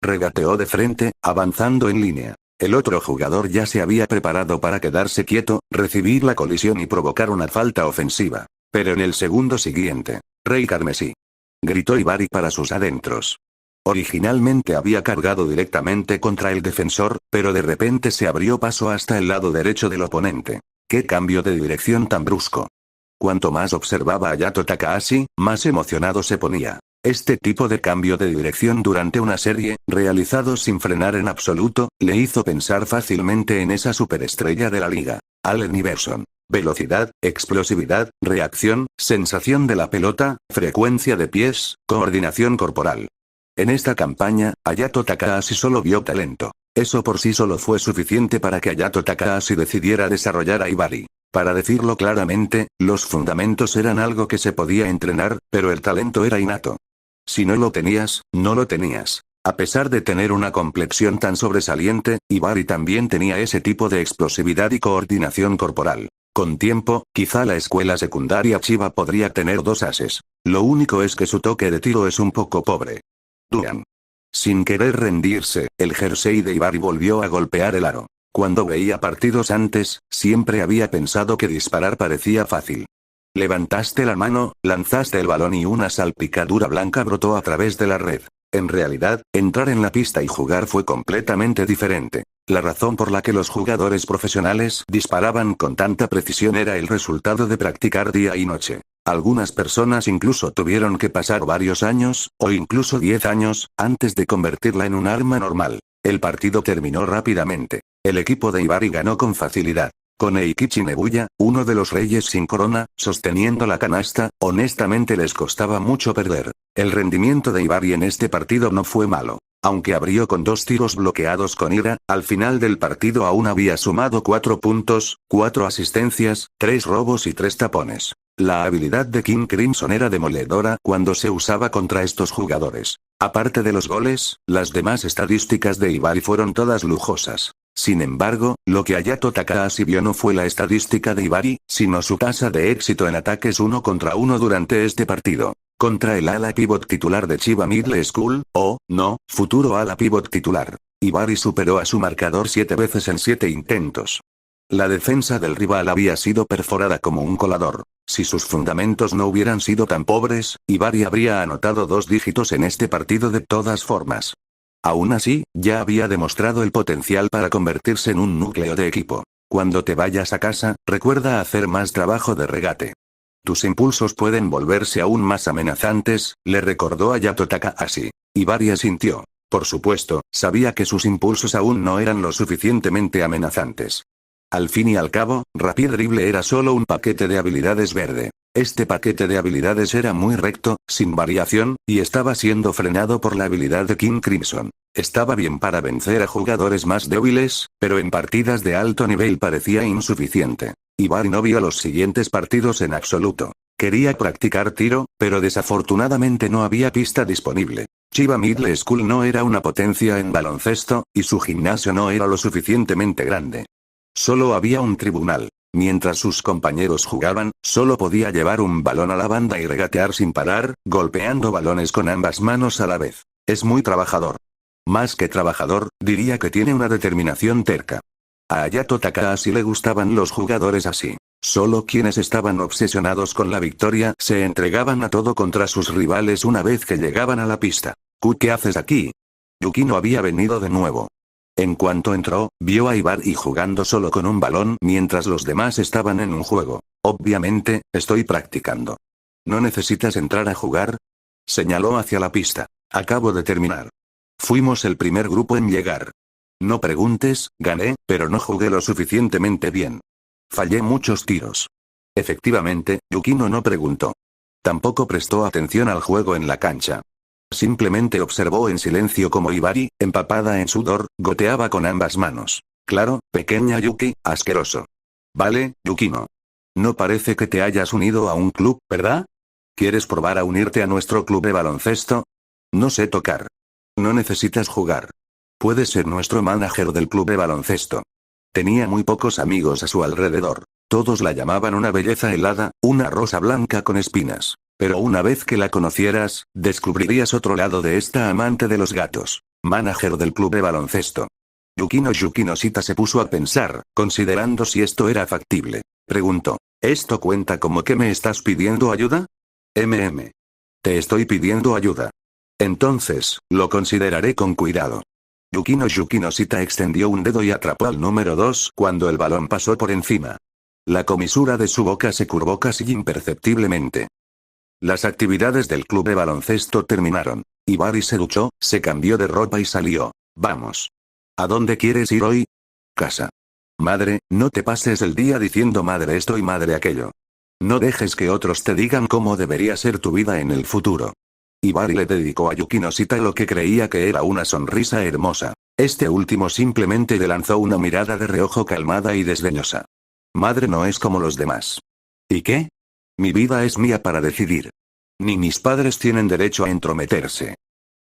Regateó de frente, avanzando en línea. El otro jugador ya se había preparado para quedarse quieto, recibir la colisión y provocar una falta ofensiva. Pero en el segundo siguiente, Rey Carmesí, gritó Ibarri para sus adentros. Originalmente había cargado directamente contra el defensor, pero de repente se abrió paso hasta el lado derecho del oponente. ¡Qué cambio de dirección tan brusco! Cuanto más observaba a Yato Takahashi, más emocionado se ponía. Este tipo de cambio de dirección durante una serie, realizado sin frenar en absoluto, le hizo pensar fácilmente en esa superestrella de la liga, Allen Iverson. Velocidad, explosividad, reacción, sensación de la pelota, frecuencia de pies, coordinación corporal. En esta campaña, Hayato Takahashi solo vio talento. Eso por sí solo fue suficiente para que Hayato Takahashi decidiera desarrollar a Ibarri. Para decirlo claramente, los fundamentos eran algo que se podía entrenar, pero el talento era innato. Si no lo tenías, no lo tenías. A pesar de tener una complexión tan sobresaliente, Ibarri también tenía ese tipo de explosividad y coordinación corporal. Con tiempo, quizá la escuela secundaria Chiba podría tener dos ases. Lo único es que su toque de tiro es un poco pobre. Duan. Sin querer rendirse, el jersey de Ibarri volvió a golpear el aro. Cuando veía partidos antes, siempre había pensado que disparar parecía fácil. Levantaste la mano, lanzaste el balón y una salpicadura blanca brotó a través de la red. En realidad, entrar en la pista y jugar fue completamente diferente. La razón por la que los jugadores profesionales disparaban con tanta precisión era el resultado de practicar día y noche. Algunas personas incluso tuvieron que pasar varios años, o incluso 10 años, antes de convertirla en un arma normal. El partido terminó rápidamente. El equipo de Ibarri ganó con facilidad. Con Eikichi Nebuya, uno de los reyes sin corona, sosteniendo la canasta, honestamente les costaba mucho perder. El rendimiento de Ibarri en este partido no fue malo. Aunque abrió con 2 tiros bloqueados con ira, al final del partido aún había sumado 4 puntos, 4 asistencias, 3 robos y 3 tapones. La habilidad de King Crimson era demoledora cuando se usaba contra estos jugadores. Aparte de los goles, las demás estadísticas de Ibarri fueron todas lujosas. Sin embargo, lo que Hayato Takahashi vio no fue la estadística de Ibarri, sino su tasa de éxito en ataques 1 contra 1 durante este partido. Contra el ala pivot titular de Chiba Middle School, futuro ala pivot titular. Ibarri superó a su marcador 7 veces en 7 intentos. La defensa del rival había sido perforada como un colador. Si sus fundamentos no hubieran sido tan pobres, Ibarri habría anotado 2 dígitos en este partido de todas formas. Aún así, ya había demostrado el potencial para convertirse en un núcleo de equipo. Cuando te vayas a casa, recuerda hacer más trabajo de regate. Tus impulsos pueden volverse aún más amenazantes, le recordó a Hayato Takahashi. Ibarri asintió. Por supuesto, sabía que sus impulsos aún no eran lo suficientemente amenazantes. Al fin y al cabo, Rapid Dribble era solo un paquete de habilidades verde. Este paquete de habilidades era muy recto, sin variación, y estaba siendo frenado por la habilidad de King Crimson. Estaba bien para vencer a jugadores más débiles, pero en partidas de alto nivel parecía insuficiente. Ibarri no vio los siguientes partidos en absoluto. Quería practicar tiro, pero desafortunadamente no había pista disponible. Chiba Middle School no era una potencia en baloncesto, y su gimnasio no era lo suficientemente grande. Solo había un tribunal. Mientras sus compañeros jugaban, solo podía llevar un balón a la banda y regatear sin parar, golpeando balones con ambas manos a la vez. Es muy trabajador. Más que trabajador, diría que tiene una determinación terca. A Hayato Takahashi le gustaban los jugadores así. Solo quienes estaban obsesionados con la victoria se entregaban a todo contra sus rivales una vez que llegaban a la pista. ¿Qué haces aquí? Yukino había venido de nuevo. En cuanto entró, vio a Ibarri jugando solo con un balón mientras los demás estaban en un juego. Obviamente, estoy practicando. ¿No necesitas entrar a jugar? Señaló hacia la pista. Acabo de terminar. Fuimos el primer grupo en llegar. No preguntes, gané, pero no jugué lo suficientemente bien. Fallé muchos tiros. Efectivamente, Yukino no preguntó. Tampoco prestó atención al juego en la cancha. Simplemente observó en silencio como Ibarri, empapada en sudor, goteaba con ambas manos. Claro, pequeña Yuki, asqueroso. Vale, Yukino. No parece que te hayas unido a un club, ¿verdad? ¿Quieres probar a unirte a nuestro club de baloncesto? No sé tocar. No necesitas jugar. Puedes ser nuestro manager del club de baloncesto. Tenía muy pocos amigos a su alrededor. Todos la llamaban una belleza helada, una rosa blanca con espinas. Pero una vez que la conocieras, descubrirías otro lado de esta amante de los gatos. Manager del club de baloncesto. Yukino Shita se puso a pensar, considerando si esto era factible. Preguntó. ¿Esto cuenta como que me estás pidiendo ayuda? Te estoy pidiendo ayuda. Entonces, lo consideraré con cuidado. Yukino Shita extendió un dedo y atrapó al número 2 cuando el balón pasó por encima. La comisura de su boca se curvó casi imperceptiblemente. Las actividades del club de baloncesto terminaron. Ibari se duchó, se cambió de ropa y salió. Vamos. ¿A dónde quieres ir hoy? Casa. Madre, no te pases el día diciendo madre esto y madre aquello. No dejes que otros te digan cómo debería ser tu vida en el futuro. Ibari le dedicó a Yukino Shita lo que creía que era una sonrisa hermosa. Este último simplemente le lanzó una mirada de reojo calmada y desdeñosa. Madre no es como los demás. ¿Y qué? Mi vida es mía para decidir. Ni mis padres tienen derecho a entrometerse.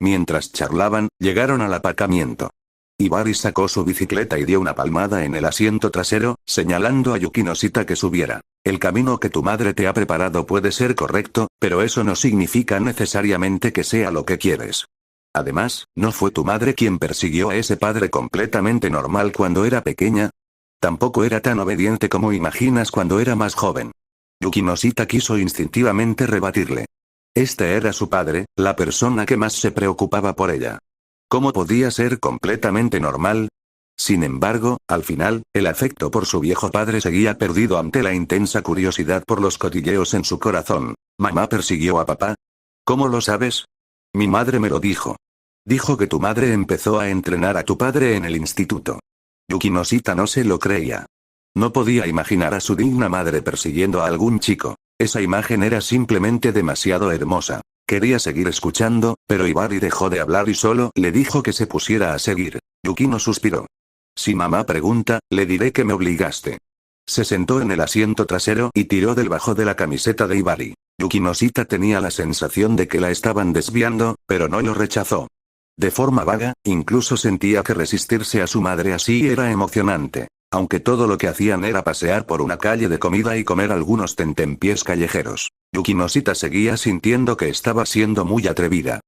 Mientras charlaban, llegaron al aparcamiento. Ibari sacó su bicicleta y dio una palmada en el asiento trasero, señalando a Yukino Shita que subiera. El camino que tu madre te ha preparado puede ser correcto, pero eso no significa necesariamente que sea lo que quieres. Además, ¿no fue tu madre quien persiguió a ese padre completamente normal cuando era pequeña? Tampoco era tan obediente como imaginas cuando era más joven. Yukino Shita quiso instintivamente rebatirle. Este era su padre, la persona que más se preocupaba por ella. ¿Cómo podía ser completamente normal? Sin embargo, al final, el afecto por su viejo padre seguía perdido ante la intensa curiosidad por los cotilleos en su corazón. ¿Mamá persiguió a papá? ¿Cómo lo sabes? Mi madre me lo dijo. Dijo que tu madre empezó a entrenar a tu padre en el instituto. Yukino Shita no se lo creía. No podía imaginar a su digna madre persiguiendo a algún chico. Esa imagen era simplemente demasiado hermosa. Quería seguir escuchando, pero Ibari dejó de hablar y solo le dijo que se pusiera a seguir. Yukino suspiró. Si mamá pregunta, le diré que me obligaste. Se sentó en el asiento trasero y tiró del bajo de la camiseta de Ibari. Yukino Shita tenía la sensación de que la estaban desviando, pero no lo rechazó. De forma vaga, incluso sentía que resistirse a su madre así era emocionante. Aunque todo lo que hacían era pasear por una calle de comida y comer algunos tentempiés callejeros. Yukino Shita seguía sintiendo que estaba siendo muy atrevida.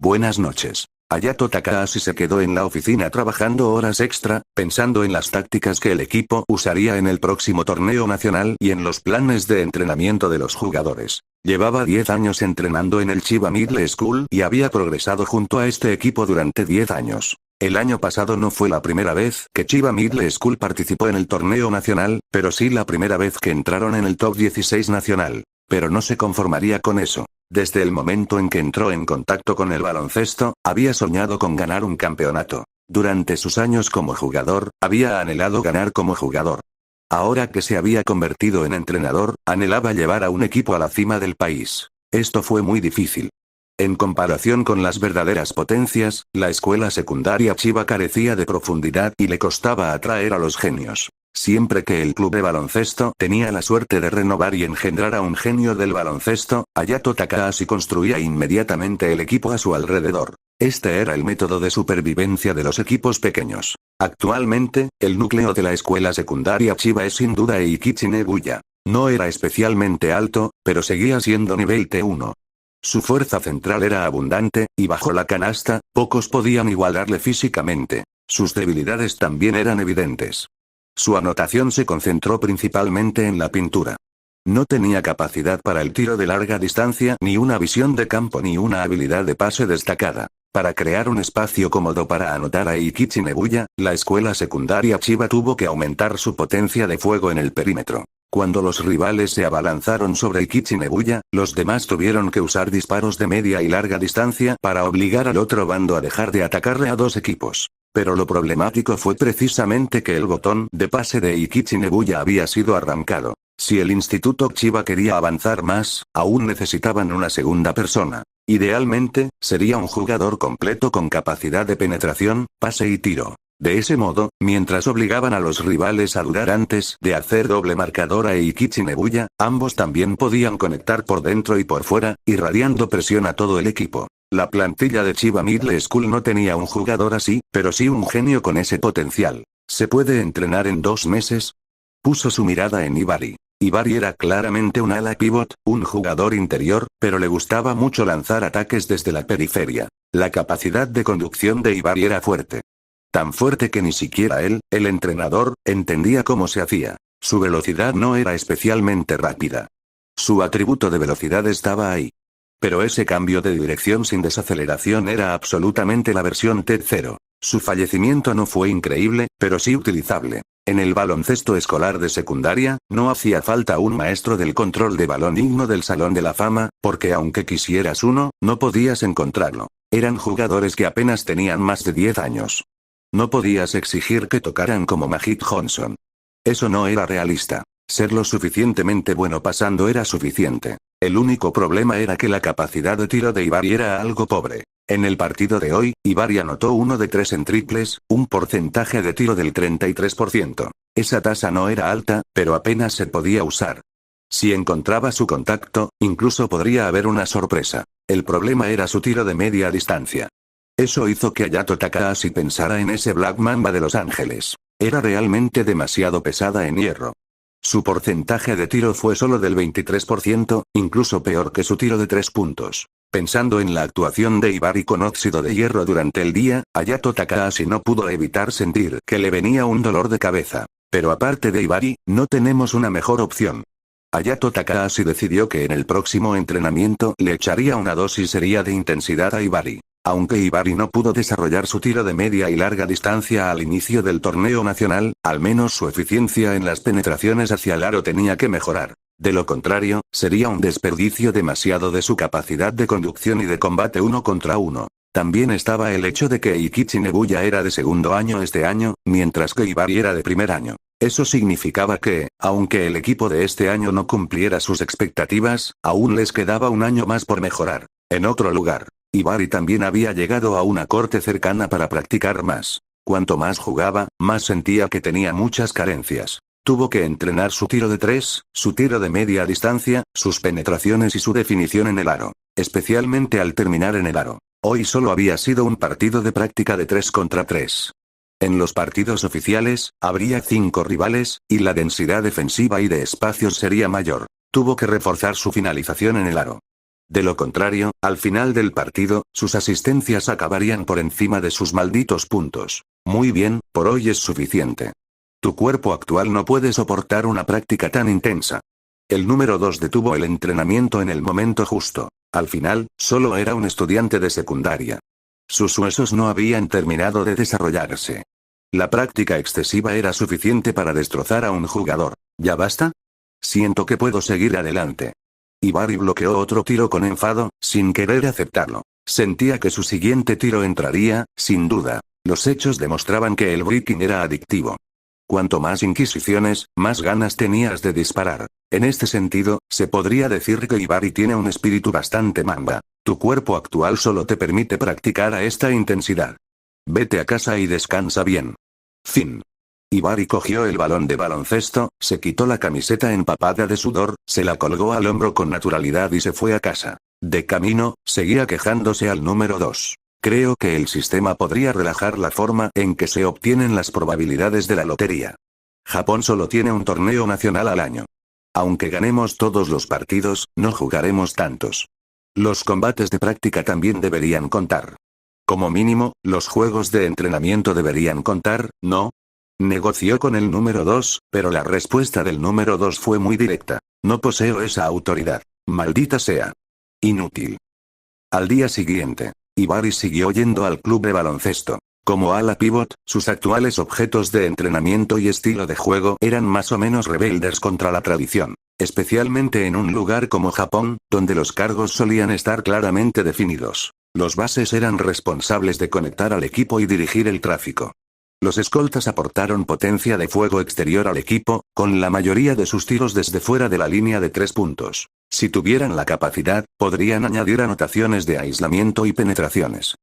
Buenas noches. Hayato Takahashi se quedó en la oficina trabajando horas extra, pensando en las tácticas que el equipo usaría en el próximo torneo nacional y en los planes de entrenamiento de los jugadores. Llevaba 10 años entrenando en el Chiba Middle School y había progresado junto a este equipo durante 10 años. El año pasado no fue la primera vez que Chiba Middle School participó en el torneo nacional, pero sí la primera vez que entraron en el top 16 nacional. Pero no se conformaría con eso. Desde el momento en que entró en contacto con el baloncesto, había soñado con ganar un campeonato. Durante sus años como jugador, había anhelado ganar como jugador. Ahora que se había convertido en entrenador, anhelaba llevar a un equipo a la cima del país. Esto fue muy difícil. En comparación con las verdaderas potencias, la escuela secundaria Chiba carecía de profundidad y le costaba atraer a los genios. Siempre que el club de baloncesto tenía la suerte de renovar y engendrar a un genio del baloncesto, Hayato Takahashi construía inmediatamente el equipo a su alrededor. Este era el método de supervivencia de los equipos pequeños. Actualmente, el núcleo de la escuela secundaria Chiba es sin duda Eikichi Nebuya. No era especialmente alto, pero seguía siendo nivel T1. Su fuerza central era abundante, y bajo la canasta, pocos podían igualarle físicamente. Sus debilidades también eran evidentes. Su anotación se concentró principalmente en la pintura. No tenía capacidad para el tiro de larga distancia, ni una visión de campo ni una habilidad de pase destacada. Para crear un espacio cómodo para anotar a Eikichi Nebuya, la escuela secundaria Chiba tuvo que aumentar su potencia de fuego en el perímetro. Cuando los rivales se abalanzaron sobre Eikichi Nebuya, los demás tuvieron que usar disparos de media y larga distancia para obligar al otro bando a dejar de atacarle a dos equipos. Pero lo problemático fue precisamente que el botón de pase de Eikichi Nebuya había sido arrancado. Si el Instituto Chiba quería avanzar más, aún necesitaban una segunda persona. Idealmente, sería un jugador completo con capacidad de penetración, pase y tiro. De ese modo, mientras obligaban a los rivales a dudar antes de hacer doble marcador a Eikichi Nebuya, ambos también podían conectar por dentro y por fuera, irradiando presión a todo el equipo. La plantilla de Chiba Middle School no tenía un jugador así, pero sí un genio con ese potencial. ¿Se puede entrenar en 2 meses? Puso su mirada en Ibari. Ibari era claramente un ala pivot, un jugador interior, pero le gustaba mucho lanzar ataques desde la periferia. La capacidad de conducción de Ibari era fuerte. Tan fuerte que ni siquiera él, el entrenador, entendía cómo se hacía. Su velocidad no era especialmente rápida. Su atributo de velocidad estaba ahí. Pero ese cambio de dirección sin desaceleración era absolutamente la versión T0. Su fallecimiento no fue increíble, pero sí utilizable. En el baloncesto escolar de secundaria, no hacía falta un maestro del control de balón digno del Salón de la Fama, porque aunque quisieras uno, no podías encontrarlo. Eran jugadores que apenas tenían más de 10 años. No podías exigir que tocaran como Magic Johnson. Eso no era realista. Ser lo suficientemente bueno pasando era suficiente. El único problema era que la capacidad de tiro de Ibari era algo pobre. En el partido de hoy, Ibari anotó 1 de 3 en triples, un porcentaje de tiro del 33%. Esa tasa no era alta, pero apenas se podía usar. Si encontraba su contacto, incluso podría haber una sorpresa. El problema era su tiro de media distancia. Eso hizo que Hayato Takahashi pensara en ese Black Mamba de Los Ángeles. Era realmente demasiado pesada en hierro. Su porcentaje de tiro fue solo del 23%, incluso peor que su tiro de 3 puntos. Pensando en la actuación de Ibari con óxido de hierro durante el día, Hayato Takahashi no pudo evitar sentir que le venía un dolor de cabeza. Pero aparte de Ibari, no tenemos una mejor opción. Hayato Takahashi decidió que en el próximo entrenamiento le echaría una dosis seria de intensidad a Ibari. Aunque Ibari no pudo desarrollar su tiro de media y larga distancia al inicio del torneo nacional, al menos su eficiencia en las penetraciones hacia el aro tenía que mejorar. De lo contrario, sería un desperdicio demasiado de su capacidad de conducción y de combate 1 contra 1. También estaba el hecho de que Eikichi Nebuya era de segundo año este año, mientras que Ibari era de primer año. Eso significaba que, aunque el equipo de este año no cumpliera sus expectativas, aún les quedaba un año más por mejorar. En otro lugar, Ibari también había llegado a una corte cercana para practicar más. Cuanto más jugaba, más sentía que tenía muchas carencias. Tuvo que entrenar su tiro de 3, su tiro de media distancia, sus penetraciones y su definición en el aro. Especialmente al terminar en el aro. Hoy solo había sido un partido de práctica de 3 contra 3. En los partidos oficiales, habría 5 rivales, y la densidad defensiva y de espacios sería mayor. Tuvo que reforzar su finalización en el aro. De lo contrario, al final del partido, sus asistencias acabarían por encima de sus malditos puntos. Muy bien, por hoy es suficiente. Tu cuerpo actual no puede soportar una práctica tan intensa. El número 2 detuvo el entrenamiento en el momento justo. Al final, solo era un estudiante de secundaria. Sus huesos no habían terminado de desarrollarse. La práctica excesiva era suficiente para destrozar a un jugador. ¿Ya basta? Siento que puedo seguir adelante. Ibari bloqueó otro tiro con enfado, sin querer aceptarlo. Sentía que su siguiente tiro entraría, sin duda. Los hechos demostraban que el breaking era adictivo. Cuanto más inquisiciones, más ganas tenías de disparar. En este sentido, se podría decir que Ibari tiene un espíritu bastante mamba. Tu cuerpo actual solo te permite practicar a esta intensidad. Vete a casa y descansa bien. Fin. Ibari cogió el balón de baloncesto, se quitó la camiseta empapada de sudor, se la colgó al hombro con naturalidad y se fue a casa. De camino, seguía quejándose al número 2. Creo que el sistema podría relajar la forma en que se obtienen las probabilidades de la lotería. Japón solo tiene un torneo nacional al año. Aunque ganemos todos los partidos, no jugaremos tantos. Los combates de práctica también deberían contar. Como mínimo, los juegos de entrenamiento deberían contar, ¿no? Negoció con el número 2, pero la respuesta del número 2 fue muy directa. No poseo esa autoridad. Maldita sea. Inútil. Al día siguiente, Ibari siguió yendo al club de baloncesto. Como ala pivot, sus actuales objetos de entrenamiento y estilo de juego eran más o menos rebeldes contra la tradición. Especialmente en un lugar como Japón, donde los cargos solían estar claramente definidos. Los bases eran responsables de conectar al equipo y dirigir el tráfico. Los escoltas aportaron potencia de fuego exterior al equipo, con la mayoría de sus tiros desde fuera de la línea de 3 puntos. Si tuvieran la capacidad, podrían añadir anotaciones de aislamiento y penetraciones.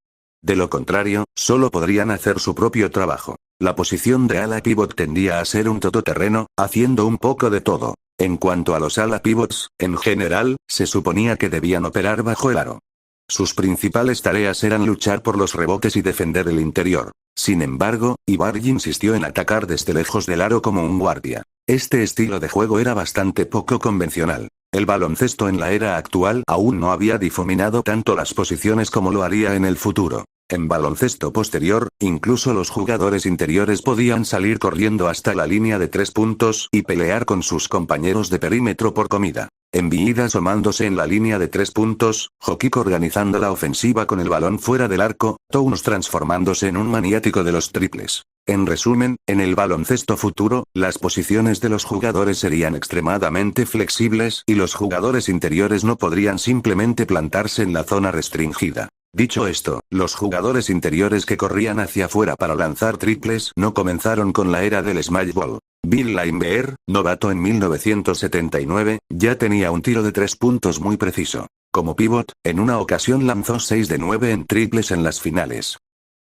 De lo contrario, solo podrían hacer su propio trabajo. La posición de ala pivot tendía a ser un todoterreno, haciendo un poco de todo. En cuanto a los ala pivots, en general, se suponía que debían operar bajo el aro. Sus principales tareas eran luchar por los rebotes y defender el interior. Sin embargo, Ibari insistió en atacar desde lejos del aro como un guardia. Este estilo de juego era bastante poco convencional. El baloncesto en la era actual aún no había difuminado tanto las posiciones como lo haría en el futuro. En baloncesto posterior, incluso los jugadores interiores podían salir corriendo hasta la línea de 3 puntos y pelear con sus compañeros de perímetro por comida. Enviida asomándose en la línea de 3 puntos, Jokic organizando la ofensiva con el balón fuera del arco, Towns transformándose en un maniático de los triples. En resumen, en el baloncesto futuro, las posiciones de los jugadores serían extremadamente flexibles y los jugadores interiores no podrían simplemente plantarse en la zona restringida. Dicho esto, los jugadores interiores que corrían hacia afuera para lanzar triples no comenzaron con la era del Smash Ball. Bill Laimbeer, novato en 1979, ya tenía un tiro de 3 puntos muy preciso. Como pívot, en una ocasión lanzó 6 de 9 en triples en las finales.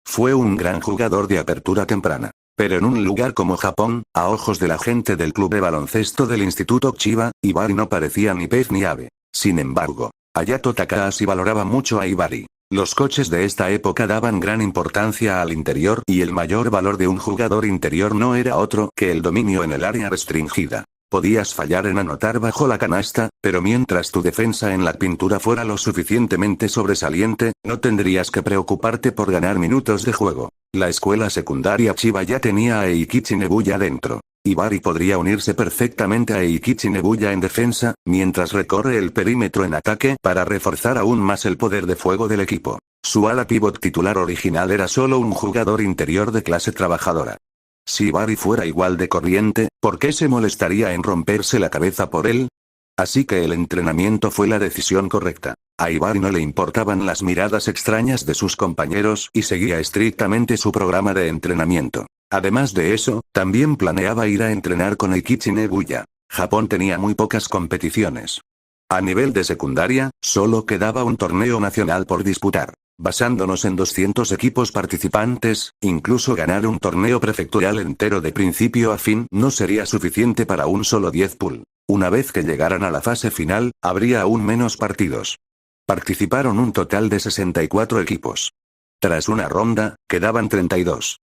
Fue un gran jugador de apertura temprana. Pero en un lugar como Japón, a ojos de la gente del club de baloncesto del Instituto Chiba, Hibari no parecía ni pez ni ave. Sin embargo, Hayato Takahashi valoraba mucho a Hibari. Los coaches de esta época daban gran importancia al interior y el mayor valor de un jugador interior no era otro que el dominio en el área restringida. Podías fallar en anotar bajo la canasta, pero mientras tu defensa en la pintura fuera lo suficientemente sobresaliente, no tendrías que preocuparte por ganar minutos de juego. La escuela secundaria Chiba ya tenía a Eikichi Nebuya dentro. Hibari podría unirse perfectamente a Eikichi Nebuya en defensa, mientras recorre el perímetro en ataque para reforzar aún más el poder de fuego del equipo. Su ala pívot titular original era solo un jugador interior de clase trabajadora. Si Hibari fuera igual de corriente, ¿por qué se molestaría en romperse la cabeza por él? Así que el entrenamiento fue la decisión correcta. A Hibari no le importaban las miradas extrañas de sus compañeros y seguía estrictamente su programa de entrenamiento. Además de eso, también planeaba ir a entrenar con Eikichi Nebuya. Japón tenía muy pocas competiciones. A nivel de secundaria, solo quedaba un torneo nacional por disputar. Basándonos en 200 equipos participantes, incluso ganar un torneo prefectural entero de principio a fin no sería suficiente para un solo 10 pool. Una vez que llegaran a la fase final, habría aún menos partidos. Participaron un total de 64 equipos. Tras una ronda, quedaban 32.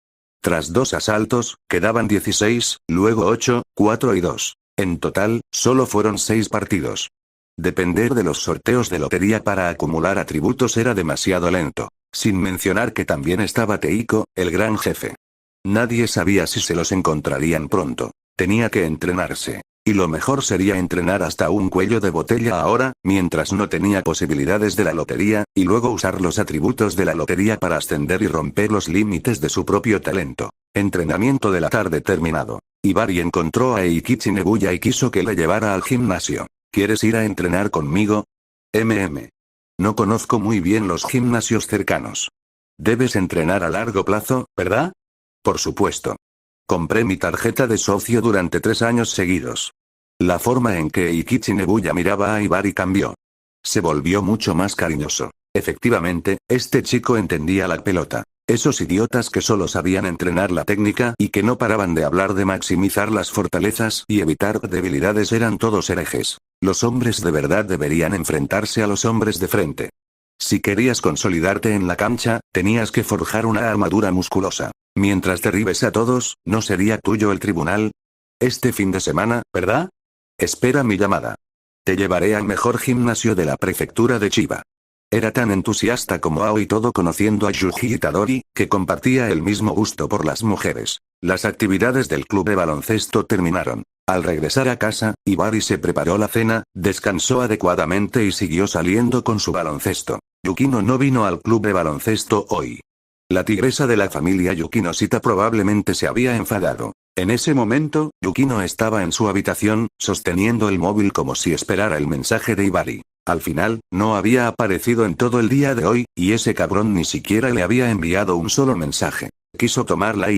Tras 2 asaltos, quedaban 16, luego 8, 4 y 2. En total, solo fueron 6 partidos. Depender de los sorteos de lotería para acumular atributos era demasiado lento. Sin mencionar que también estaba Teiko, el gran jefe. Nadie sabía si se los encontrarían pronto. Tenía que entrenarse. Y lo mejor sería entrenar hasta un cuello de botella ahora, mientras no tenía posibilidades de la lotería, y luego usar los atributos de la lotería para ascender y romper los límites de su propio talento. Entrenamiento de la tarde terminado. Hibari encontró a Eikichi Nebuya y quiso que le llevara al gimnasio. ¿Quieres ir a entrenar conmigo? No conozco muy bien los gimnasios cercanos. Debes entrenar a largo plazo, ¿verdad? Por supuesto. Compré mi tarjeta de socio durante 3 años seguidos. La forma en que Eikichi Nebuya miraba a Hibari cambió. Se volvió mucho más cariñoso. Efectivamente, este chico entendía la pelota. Esos idiotas que solo sabían entrenar la técnica y que no paraban de hablar de maximizar las fortalezas y evitar debilidades eran todos herejes. Los hombres de verdad deberían enfrentarse a los hombres de frente. Si querías consolidarte en la cancha, tenías que forjar una armadura musculosa. Mientras derribes a todos, ¿no sería tuyo el tribunal? Este fin de semana, ¿verdad? Espera mi llamada. Te llevaré al mejor gimnasio de la prefectura de Chiba. Era tan entusiasta como Aoi todo conociendo a Yuji Itadori, que compartía el mismo gusto por las mujeres. Las actividades del club de baloncesto terminaron. Al regresar a casa, Hibari se preparó la cena, descansó adecuadamente y siguió saliendo con su baloncesto. Yukino no vino al club de baloncesto hoy. La tigresa de la familia Yukinosita probablemente se había enfadado. En ese momento, Yukino estaba en su habitación, sosteniendo el móvil como si esperara el mensaje de Hibari. Al final, no había aparecido en todo el día de hoy, y ese cabrón ni siquiera le había enviado un solo mensaje. Quiso tomarla y